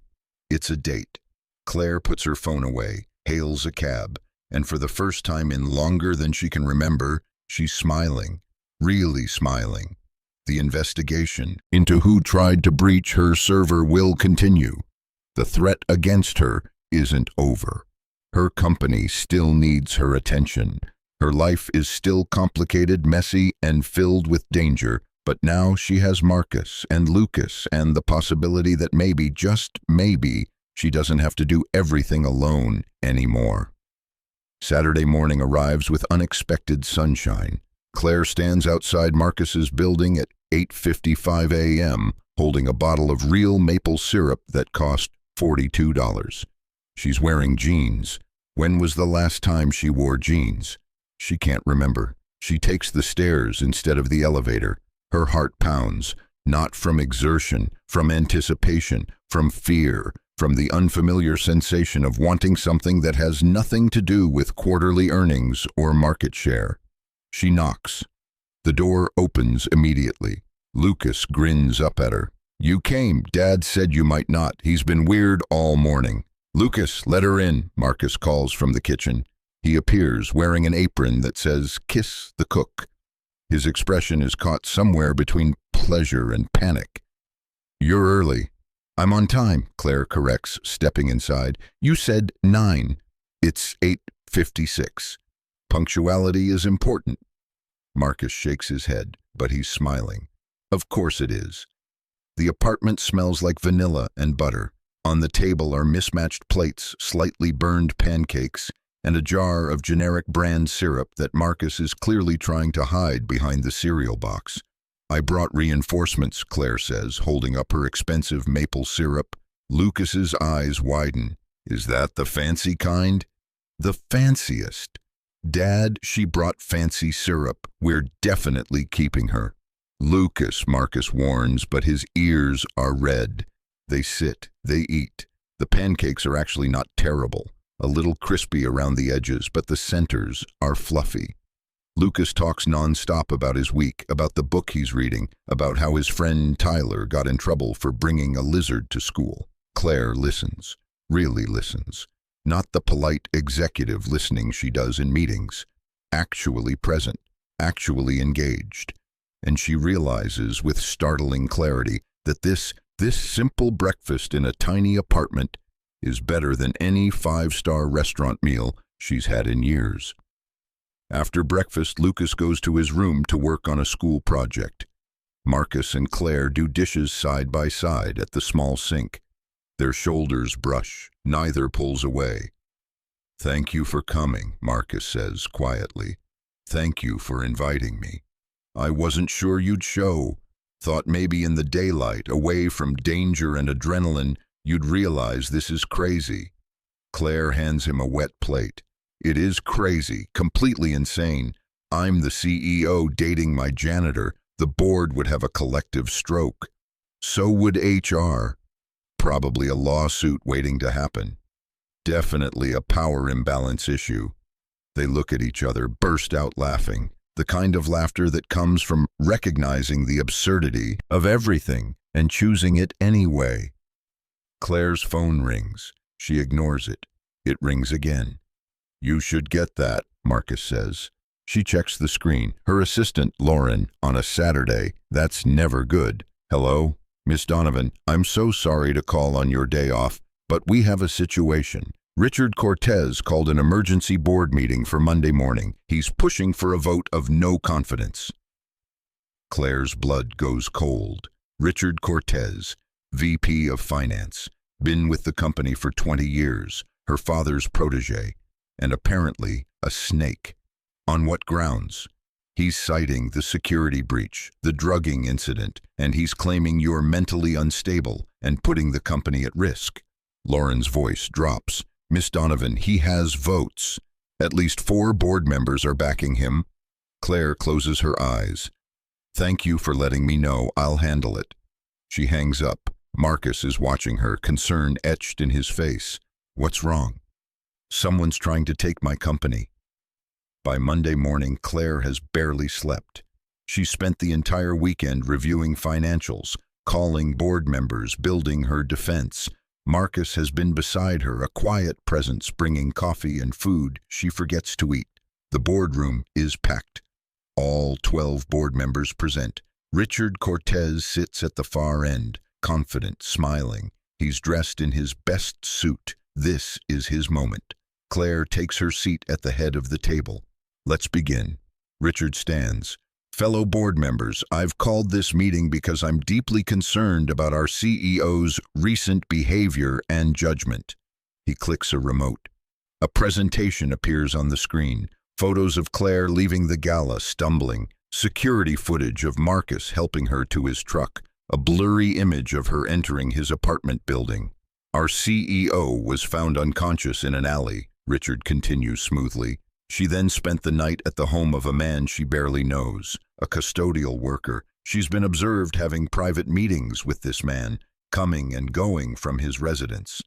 It's a date. Claire puts her phone away, hails a cab, and for the first time in longer than she can remember, she's smiling. Really smiling. The investigation into who tried to breach her server will continue. The threat against her isn't over. Her company still needs her attention. Her life is still complicated, messy, and filled with danger, but now she has Marcus and Lucas and the possibility that maybe, just maybe, she doesn't have to do everything alone anymore. Saturday morning arrives with unexpected sunshine. Claire stands outside Marcus's building at 8:55 a.m., holding a bottle of real maple syrup that cost $42. She's wearing jeans. When was the last time she wore jeans? She can't remember. She takes the stairs instead of the elevator. Her heart pounds, not from exertion, from anticipation, from fear, from the unfamiliar sensation of wanting something that has nothing to do with quarterly earnings or market share. She knocks. The door opens immediately. Lucas grins up at her. You came. Dad said you might not. He's been weird all morning. Lucas, let her in, Marcus calls from the kitchen. He appears wearing an apron that says, Kiss the cook. His expression is caught somewhere between pleasure and panic. You're early. I'm on time, Claire corrects, stepping inside. You said 9. It's 8:56. Punctuality is important. Marcus shakes his head, but he's smiling. Of course it is. The apartment smells like vanilla and butter. On the table are mismatched plates, slightly burned pancakes, and a jar of generic brand syrup that Marcus is clearly trying to hide behind the cereal box. I brought reinforcements, Claire says, holding up her expensive maple syrup. Lucas's eyes widen. Is that the fancy kind? The fanciest. Dad, she brought fancy syrup. We're definitely keeping her. Lucas, Marcus warns, but his ears are red. They sit, they eat. The pancakes are actually not terrible. A little crispy around the edges, but the centers are fluffy. Lucas talks nonstop about his week, about the book he's reading, about how his friend Tyler got in trouble for bringing a lizard to school. Claire listens, really listens. Not the polite executive listening she does in meetings. Actually present, actually engaged. And she realizes with startling clarity that this simple breakfast in a tiny apartment is better than any 5-star restaurant meal she's had in years. After breakfast, Lucas goes to his room to work on a school project. Marcus and Claire do dishes side by side at the small sink. Their shoulders brush. Neither pulls away. Thank you for coming, Marcus says quietly. Thank you for inviting me. I wasn't sure you'd show. Thought maybe in the daylight, away from danger and adrenaline, you'd realize this is crazy. Claire hands him a wet plate. It is crazy, completely insane. I'm the CEO dating my janitor. The board would have a collective stroke. So would HR. Probably a lawsuit waiting to happen. Definitely a power imbalance issue. They look at each other, burst out laughing. The kind of laughter that comes from recognizing the absurdity of everything and choosing it anyway. Claire's phone rings. She ignores it. It rings again. You should get that, Marcus says. She checks the screen. Her assistant, Lauren, on a Saturday. That's never good. Hello? Miss Donovan, I'm so sorry to call on your day off, but we have a situation. Richard Cortez called an emergency board meeting for Monday morning. He's pushing for a vote of no confidence. Claire's blood goes cold. Richard Cortez, VP of Finance, been with the company for 20 years, her father's protege, and apparently a snake. On what grounds? He's citing the security breach, the drugging incident, and he's claiming you're mentally unstable and putting the company at risk. Lauren's voice drops. Miss Donovan, he has votes. At least 4 board members are backing him. Claire closes her eyes. Thank you for letting me know. I'll handle it. She hangs up. Marcus is watching her, concern etched in his face. What's wrong? Someone's trying to take my company. By Monday morning, Claire has barely slept. She spent the entire weekend reviewing financials, calling board members, building her defense. Marcus has been beside her, a quiet presence bringing coffee and food she forgets to eat. The boardroom is packed. All 12 board members present. Richard Cortez sits at the far end, confident, smiling. He's dressed in his best suit. This is his moment. Claire takes her seat at the head of the table. Let's begin. Richard stands. Fellow board members, I've called this meeting because I'm deeply concerned about our CEO's recent behavior and judgment. He clicks a remote. A presentation appears on the screen. Photos of Claire leaving the gala, stumbling. Security footage of Marcus helping her to his truck. A blurry image of her entering his apartment building. Our CEO was found unconscious in an alley, Richard continues smoothly. She then spent the night at the home of a man she barely knows, a custodial worker. She's been observed having private meetings with this man, coming and going from his residence.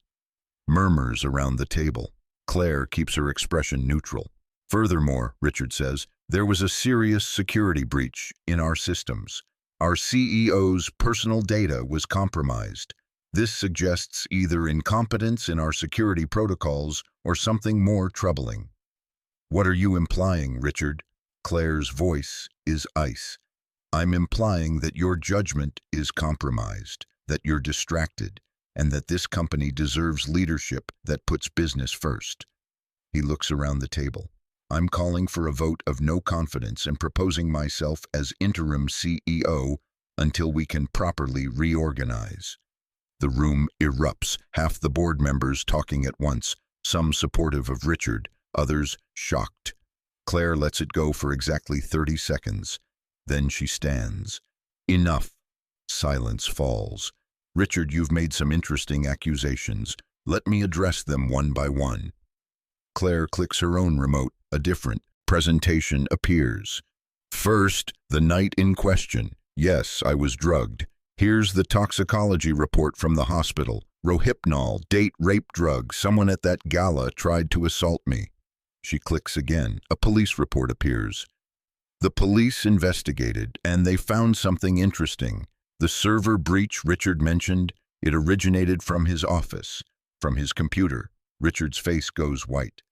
Murmurs around the table. Claire keeps her expression neutral. Furthermore, Richard says, there was a serious security breach in our systems. Our CEO's personal data was compromised. This suggests either incompetence in our security protocols or something more troubling. What are you implying, Richard? Claire's voice is ice. I'm implying that your judgment is compromised, that you're distracted, and that this company deserves leadership that puts business first. He looks around the table. I'm calling for a vote of no confidence and proposing myself as interim CEO until we can properly reorganize. The room erupts, half the board members talking at once, some supportive of Richard, others shocked. Claire lets it go for exactly 30 seconds. Then she stands. Enough. Silence falls. Richard, you've made some interesting accusations. Let me address them one by one. Claire clicks her own remote. A different presentation appears. First, the night in question. Yes, I was drugged. Here's the toxicology report from the hospital. Rohypnol, date rape drug. Someone at that gala tried to assault me. She clicks again. A police report appears. The police investigated, and they found something interesting. The server breach Richard mentioned, it originated from his office, from his computer. Richard's face goes white.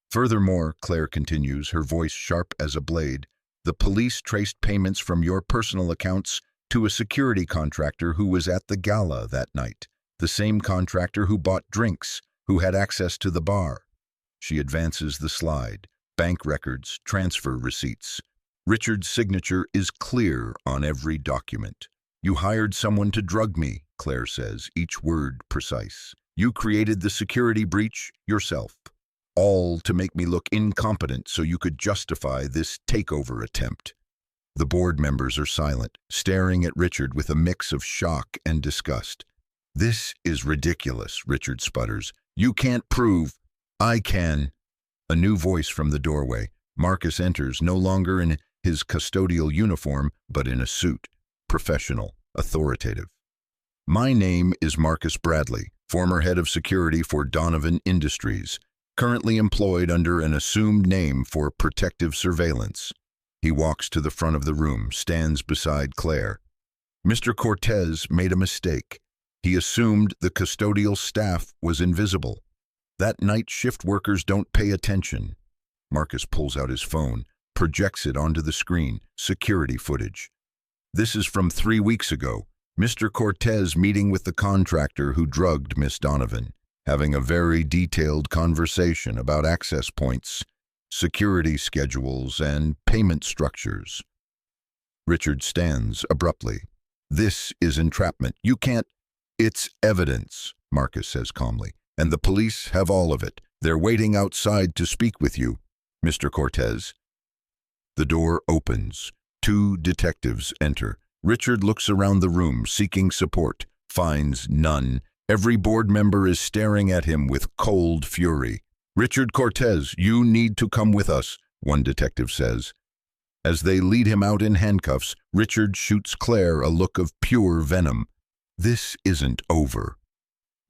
Furthermore, Claire continues, her voice sharp as a blade, the police traced payments from your personal accounts to a security contractor who was at the gala that night, the same contractor who bought drinks, who had access to the bar. She advances the slide. Bank records, transfer receipts. Richard's signature is clear on every document. You hired someone to drug me, Claire says, each word precise. You created the security breach yourself. All to make me look incompetent so you could justify this takeover attempt. The board members are silent, staring at Richard with a mix of shock and disgust. This is ridiculous, Richard sputters. You can't prove. I can. A new voice from the doorway. Marcus enters, no longer in his custodial uniform, but in a suit. Professional, authoritative. My name is Marcus Bradley, former head of security for Donovan Industries, currently employed under an assumed name for protective surveillance. He walks to the front of the room, stands beside Claire. Mr. Cortez made a mistake. He assumed the custodial staff was invisible. That night shift workers don't pay attention. Marcus pulls out his phone, projects it onto the screen, security footage. This is from 3 weeks ago. Mr. Cortez meeting with the contractor who drugged Miss Donovan, having a very detailed conversation about access points, security schedules, and payment structures. Richard stands abruptly. This is entrapment. You can't. It's evidence, Marcus says calmly, and the police have all of it. They're waiting outside to speak with you, Mr. Cortez. The door opens. 2 detectives enter. Richard looks around the room, seeking support, finds none. Every board member is staring at him with cold fury. "Richard Cortez, you need to come with us," one detective says. As they lead him out in handcuffs, Richard shoots Claire a look of pure venom. "This isn't over."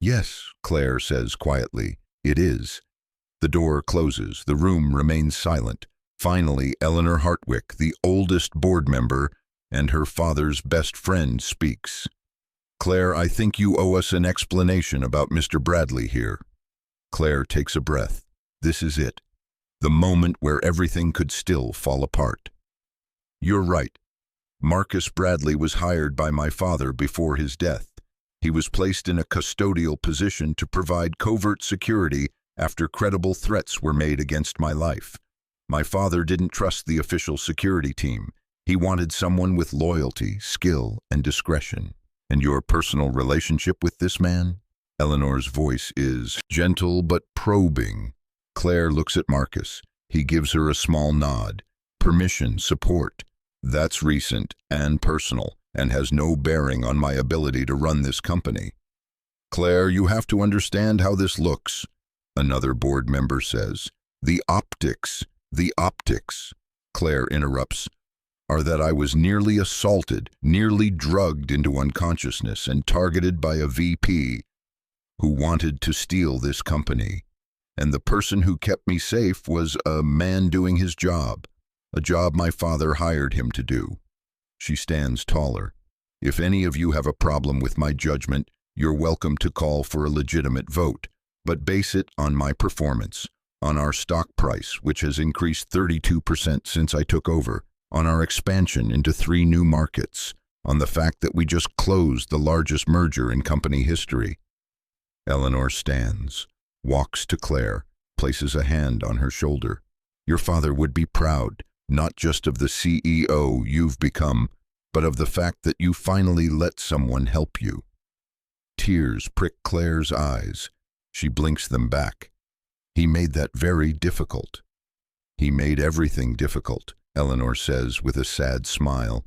"Yes," Claire says quietly, "it is." The door closes. The room remains silent. Finally, Eleanor Hartwick, the oldest board member and her father's best friend, speaks. "Claire, I think you owe us an explanation about Mr. Bradley here." Claire takes a breath. This is it. The moment where everything could still fall apart. "You're right. Marcus Bradley was hired by my father before his death. He was placed in a custodial position to provide covert security after credible threats were made against my life. My father didn't trust the official security team. He wanted someone with loyalty, skill, and discretion." "And your personal relationship with this man?" Eleanor's voice is gentle but probing. Claire looks at Marcus. He gives her a small nod. "Permission, support. That's recent and personal, and has no bearing on my ability to run this company." "Claire, you have to understand how this looks," another board member says. The optics," Claire interrupts, "are that I was nearly assaulted, nearly drugged into unconsciousness and targeted by a VP who wanted to steal this company. And the person who kept me safe was a man doing his job, a job my father hired him to do." She stands taller. "If any of you have a problem with my judgment, you're welcome to call for a legitimate vote, but base it on my performance, on our stock price, which has increased 32% since I took over, on our expansion into 3 new markets, on the fact that we just closed the largest merger in company history." Eleanor stands, walks to Claire, places a hand on her shoulder. "Your father would be proud, not just of the CEO you've become, but of the fact that you finally let someone help you." Tears prick Claire's eyes. She blinks them back. "He made that very difficult." "He made everything difficult," Eleanor says with a sad smile.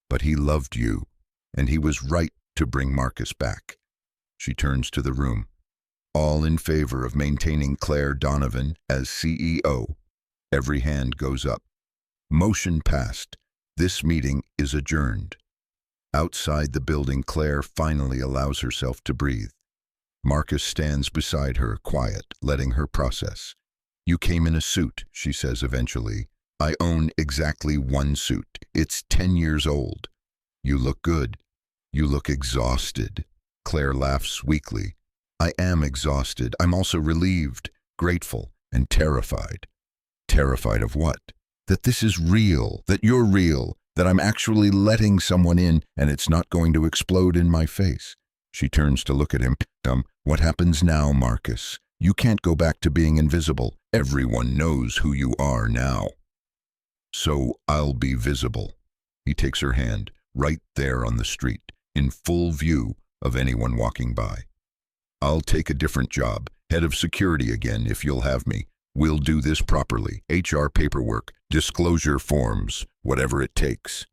"But he loved you, and he was right to bring Marcus back." She turns to the room. All in favor of maintaining Claire Donovan as CEO. Every hand goes up. Motion passed. This meeting is adjourned. Outside the building, Claire finally allows herself to breathe. Marcus stands beside her, quiet, letting her process. "You came in a suit," she says eventually. "I own exactly 1 suit. It's 10 years old. You look good. You look exhausted." Claire laughs weakly. "I am exhausted. I'm also relieved, grateful, and terrified." "Terrified of what?" "That this is real, that you're real, that I'm actually letting someone in and it's not going to explode in my face." She turns to look at him. What happens now, Marcus? You can't go back to being invisible. Everyone knows who you are now." "So I'll be visible." He takes her hand, right there on the street, in full view of anyone walking by. "I'll take a different job, head of security again, if you'll have me. We'll do this properly. HR paperwork, disclosure forms, whatever it takes.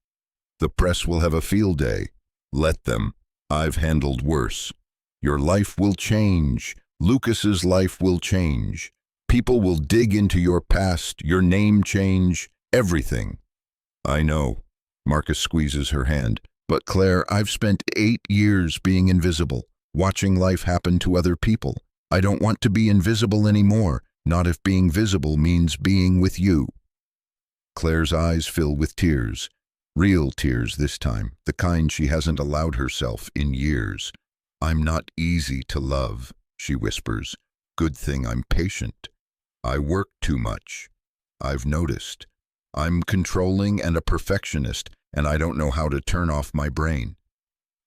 The press will have a field day. Let them. I've handled worse. Your life will change. Lucas's life will change. People will dig into your past, your name change, everything." "I know." Marcus squeezes her hand. "But Claire, I've spent 8 years being invisible, watching life happen to other people. I don't want to be invisible anymore, not if being visible means being with you." Claire's eyes fill with tears. Real tears this time, the kind she hasn't allowed herself in years. "I'm not easy to love," she whispers. "Good thing I'm patient. I work too much. I've noticed. I'm controlling and a perfectionist, and I don't know how to turn off my brain."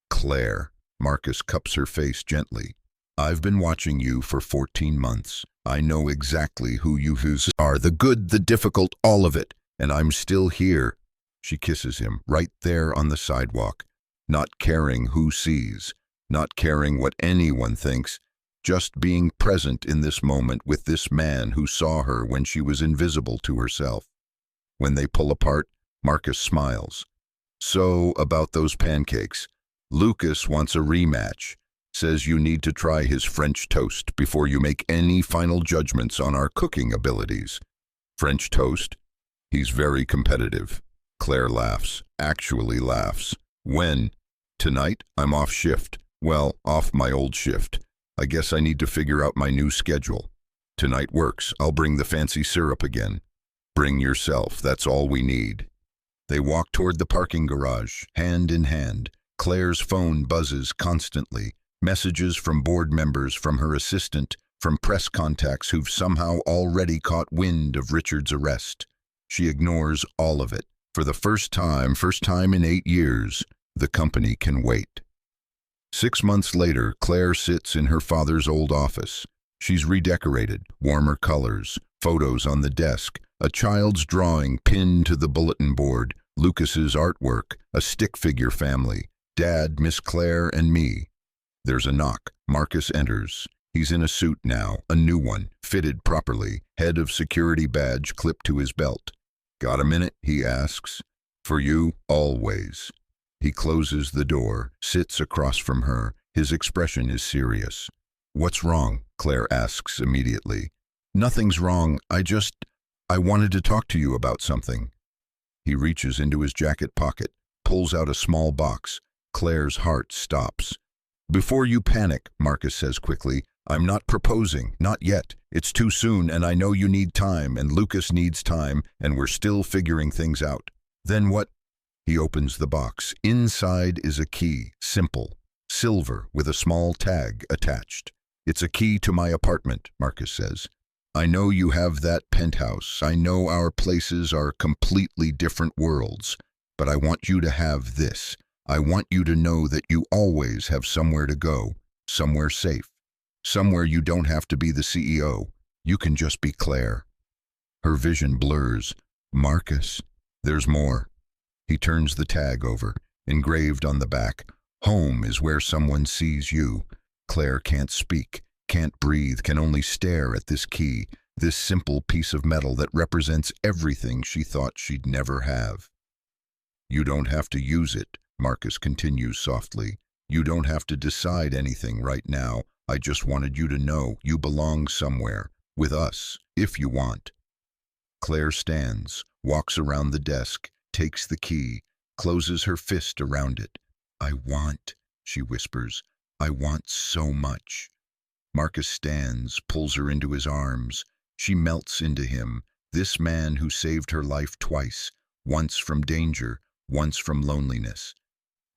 "Claire," Marcus cups her face gently. "I've been watching you for 14 months. I know exactly who you are, the good, the difficult, all of it, and I'm still here." She kisses him right there on the sidewalk, not caring who sees, not caring what anyone thinks, just being present in this moment with this man who saw her when she was invisible to herself. When they pull apart, Marcus smiles. So, about those pancakes. Lucas wants a rematch. Says you need to try his French toast before you make any final judgments on our cooking abilities. French toast? He's very competitive. Claire laughs, actually laughs. When? Tonight, I'm off shift. Well, off my old shift. I guess I need to figure out my new schedule. Tonight works. I'll bring the fancy syrup again. Bring yourself, that's all we need. They walk toward the parking garage, hand in hand. Claire's phone buzzes constantly. Messages from board members, from her assistant, from press contacts who've somehow already caught wind of Richard's arrest. She ignores all of it. For the first time in 8 years, the company can wait. 6 months later, Claire sits in her father's old office. She's redecorated, warmer colors, photos on the desk, a child's drawing pinned to the bulletin board, Lucas's artwork, a stick figure family, Dad, Miss Claire, and me. There's a knock. Marcus enters. He's in a suit now, a new one, fitted properly, head of security badge clipped to his belt. Got a minute? He asks. For you, always. He closes the door, sits across from her. His expression is serious. What's wrong? Claire asks immediately. Nothing's wrong. I wanted to talk to you about something. He reaches into his jacket pocket, pulls out a small box. Claire's heart stops. Before you panic, Marcus says quickly, I'm not proposing, not yet. It's too soon, and I know you need time, and Lucas needs time, and we're still figuring things out. Then what? He opens the box. Inside is a key, simple, silver, with a small tag attached. It's a key to my apartment, Marcus says. I know you have that penthouse. I know our places are completely different worlds, but I want you to have this. I want you to know that you always have somewhere to go, somewhere safe, somewhere you don't have to be the CEO. You can just be Claire. Her vision blurs. Marcus, there's more. He turns the tag over, engraved on the back. Home is where someone sees you. Claire can't speak, can't breathe, can only stare at this key, this simple piece of metal that represents everything she thought she'd never have. You don't have to use it, Marcus continues softly. You don't have to decide anything right now. I just wanted you to know you belong somewhere, with us, if you want. Claire stands, walks around the desk, takes the key, closes her fist around it. I want, she whispers. I want so much. Marcus stands, pulls her into his arms. She melts into him, this man who saved her life twice, once from danger, once from loneliness.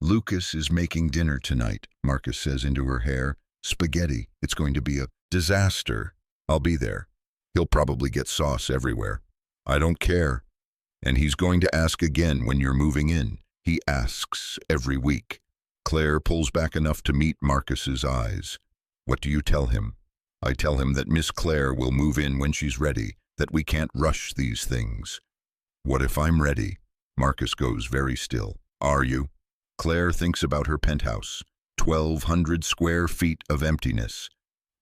Lucas is making dinner tonight, Marcus says into her hair. Spaghetti. It's going to be a disaster. I'll be there. He'll probably get sauce everywhere. I don't care. And he's going to ask again when you're moving in. He asks every week. Claire pulls back enough to meet Marcus's eyes. What do you tell him? I tell him that Miss Claire will move in when she's ready, that we can't rush these things. What if I'm ready? Marcus goes very still. Are you? Claire thinks about her penthouse. 1,200 square feet of emptiness.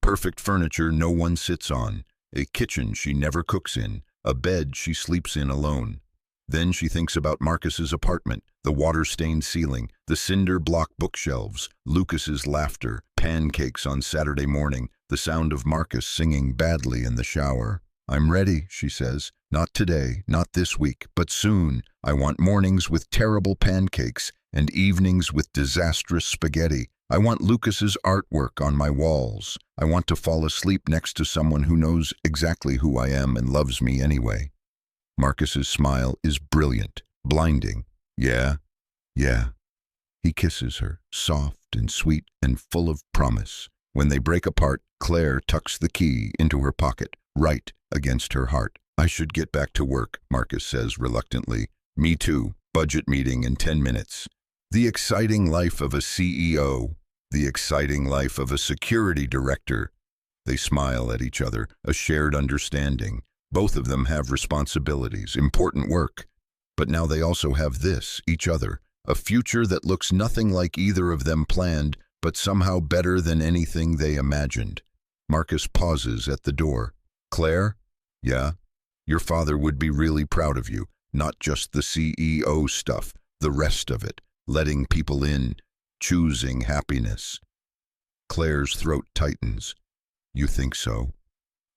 Perfect furniture no one sits on. A kitchen she never cooks in. A bed she sleeps in alone. Then she thinks about Marcus's apartment, the water-stained ceiling, the cinder-block bookshelves, Lucas's laughter, pancakes on Saturday morning, the sound of Marcus singing badly in the shower. I'm ready, she says. Not today, not this week, but soon. I want mornings with terrible pancakes and evenings with disastrous spaghetti. I want Lucas's artwork on my walls. I want to fall asleep next to someone who knows exactly who I am and loves me anyway. Marcus's smile is brilliant, blinding. Yeah. He kisses her, soft and sweet and full of promise. When they break apart, Claire tucks the key into her pocket, right against her heart. I should get back to work, Marcus says reluctantly. Me too. Budget meeting in 10 minutes. The exciting life of a CEO. The exciting life of a security director. They smile at each other, a shared understanding. Both of them have responsibilities, important work. But now they also have this, each other, a future that looks nothing like either of them planned, but somehow better than anything they imagined. Marcus pauses at the door. Claire? Yeah? Your father would be really proud of you. Not just the CEO stuff, the rest of it, letting people in, choosing happiness. Claire's throat tightens. You think so?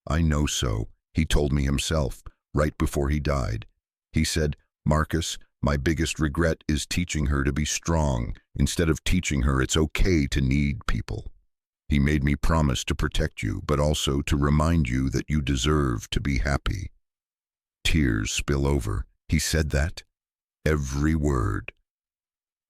I know so. He told me himself, right before he died. He said, Marcus, my biggest regret is teaching her to be strong, instead of teaching her it's okay to need people. He made me promise to protect you, but also to remind you that you deserve to be happy. Tears spill over. He said that. Every word.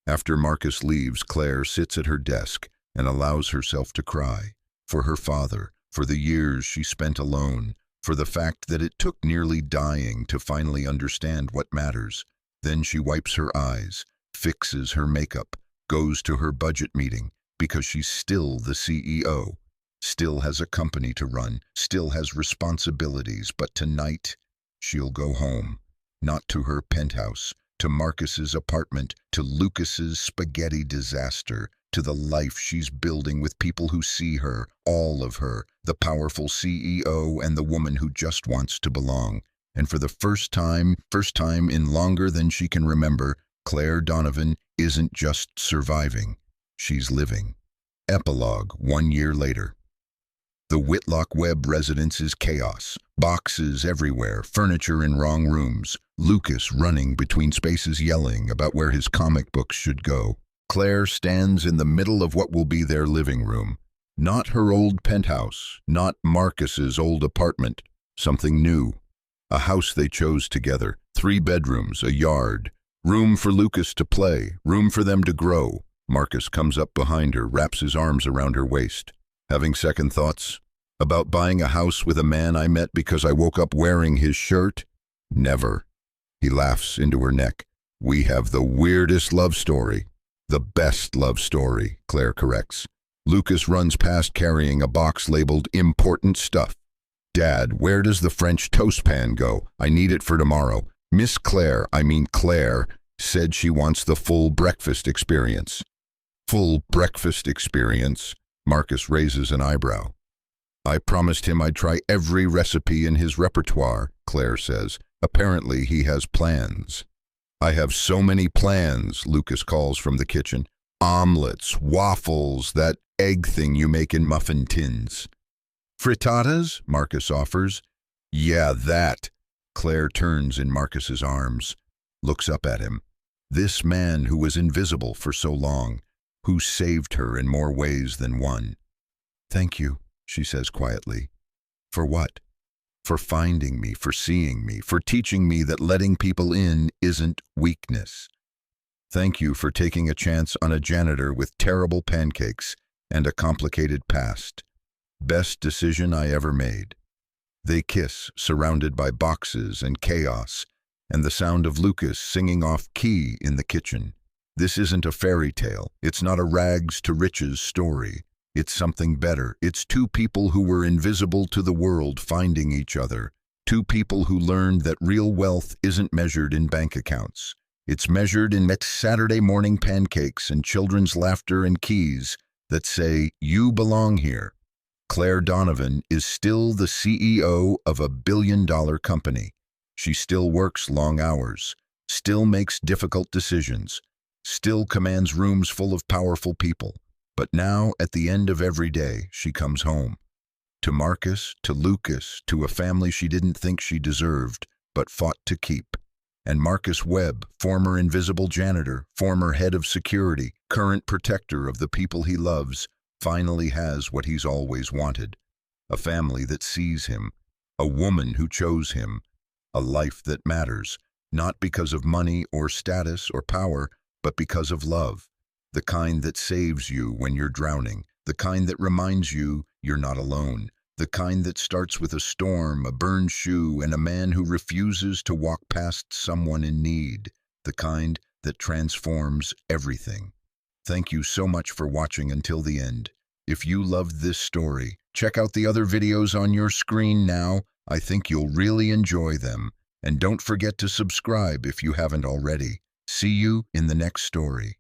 After Marcus leaves, Claire sits at her desk and allows herself to cry. For her father, for the years she spent alone, for the fact that it took nearly dying to finally understand what matters. Then she wipes her eyes, fixes her makeup, goes to her budget meeting, because she's still the CEO, still has a company to run, still has responsibilities, but tonight she'll go home, not to her penthouse, to Marcus's apartment, to Lucas's spaghetti disaster, to the life she's building with people who see her, all of her, the powerful CEO and the woman who just wants to belong. And for the first time in longer than she can remember, Claire Donovan isn't just surviving, she's living. Epilogue 1 year later. The Whitlock Webb residence is chaos. Boxes everywhere, furniture in wrong rooms. Lucas running between spaces yelling about where his comic books should go. Claire stands in the middle of what will be their living room. Not her old penthouse, not Marcus's old apartment. Something new. A house they chose together. 3 bedrooms, a yard. Room for Lucas to play, room for them to grow. Marcus comes up behind her, wraps his arms around her waist. Having second thoughts? About buying a house with a man I met because I woke up wearing his shirt? Never. He laughs into her neck. We have the weirdest love story. The best love story, Claire corrects. Lucas runs past carrying a box labeled important stuff. Dad, where does the French toast pan go? I need it for tomorrow. Miss Claire, Claire, said she wants the full breakfast experience. Full breakfast experience? Marcus raises an eyebrow. I promised him I'd try every recipe in his repertoire, Claire says. Apparently he has plans. I have so many plans, Lucas calls from the kitchen. Omelets, waffles, that egg thing you make in muffin tins. Frittatas? Marcus offers. Yeah, that. Claire turns in Marcus's arms, looks up at him. This man who was invisible for so long, who saved her in more ways than one. Thank you, she says quietly. For what? For finding me, for seeing me, for teaching me that letting people in isn't weakness. Thank you for taking a chance on a janitor with terrible pancakes and a complicated past. Best decision I ever made. They kiss, surrounded by boxes and chaos, and the sound of Lucas singing off key in the kitchen. This isn't a fairy tale. It's not a rags to riches story. It's something better. It's 2 people who were invisible to the world finding each other. 2 people who learned that real wealth isn't measured in bank accounts. It's measured in Saturday morning pancakes and children's laughter and keys that say, you belong here. Claire Donovan is still the CEO of a billion-dollar company. She still works long hours, still makes difficult decisions, still commands rooms full of powerful people. But now, at the end of every day, she comes home. To Marcus, to Lucas, to a family she didn't think she deserved, but fought to keep. And Marcus Webb, former invisible janitor, former head of security, current protector of the people he loves, finally has what he's always wanted. A family that sees him, a woman who chose him, a life that matters, not because of money or status or power, but because of love. The kind that saves you when you're drowning, the kind that reminds you you're not alone, the kind that starts with a storm, a burned shoe, and a man who refuses to walk past someone in need, the kind that transforms everything. Thank you so much for watching until the end. If you loved this story, check out the other videos on your screen now. I think you'll really enjoy them. And don't forget to subscribe if you haven't already. See you in the next story.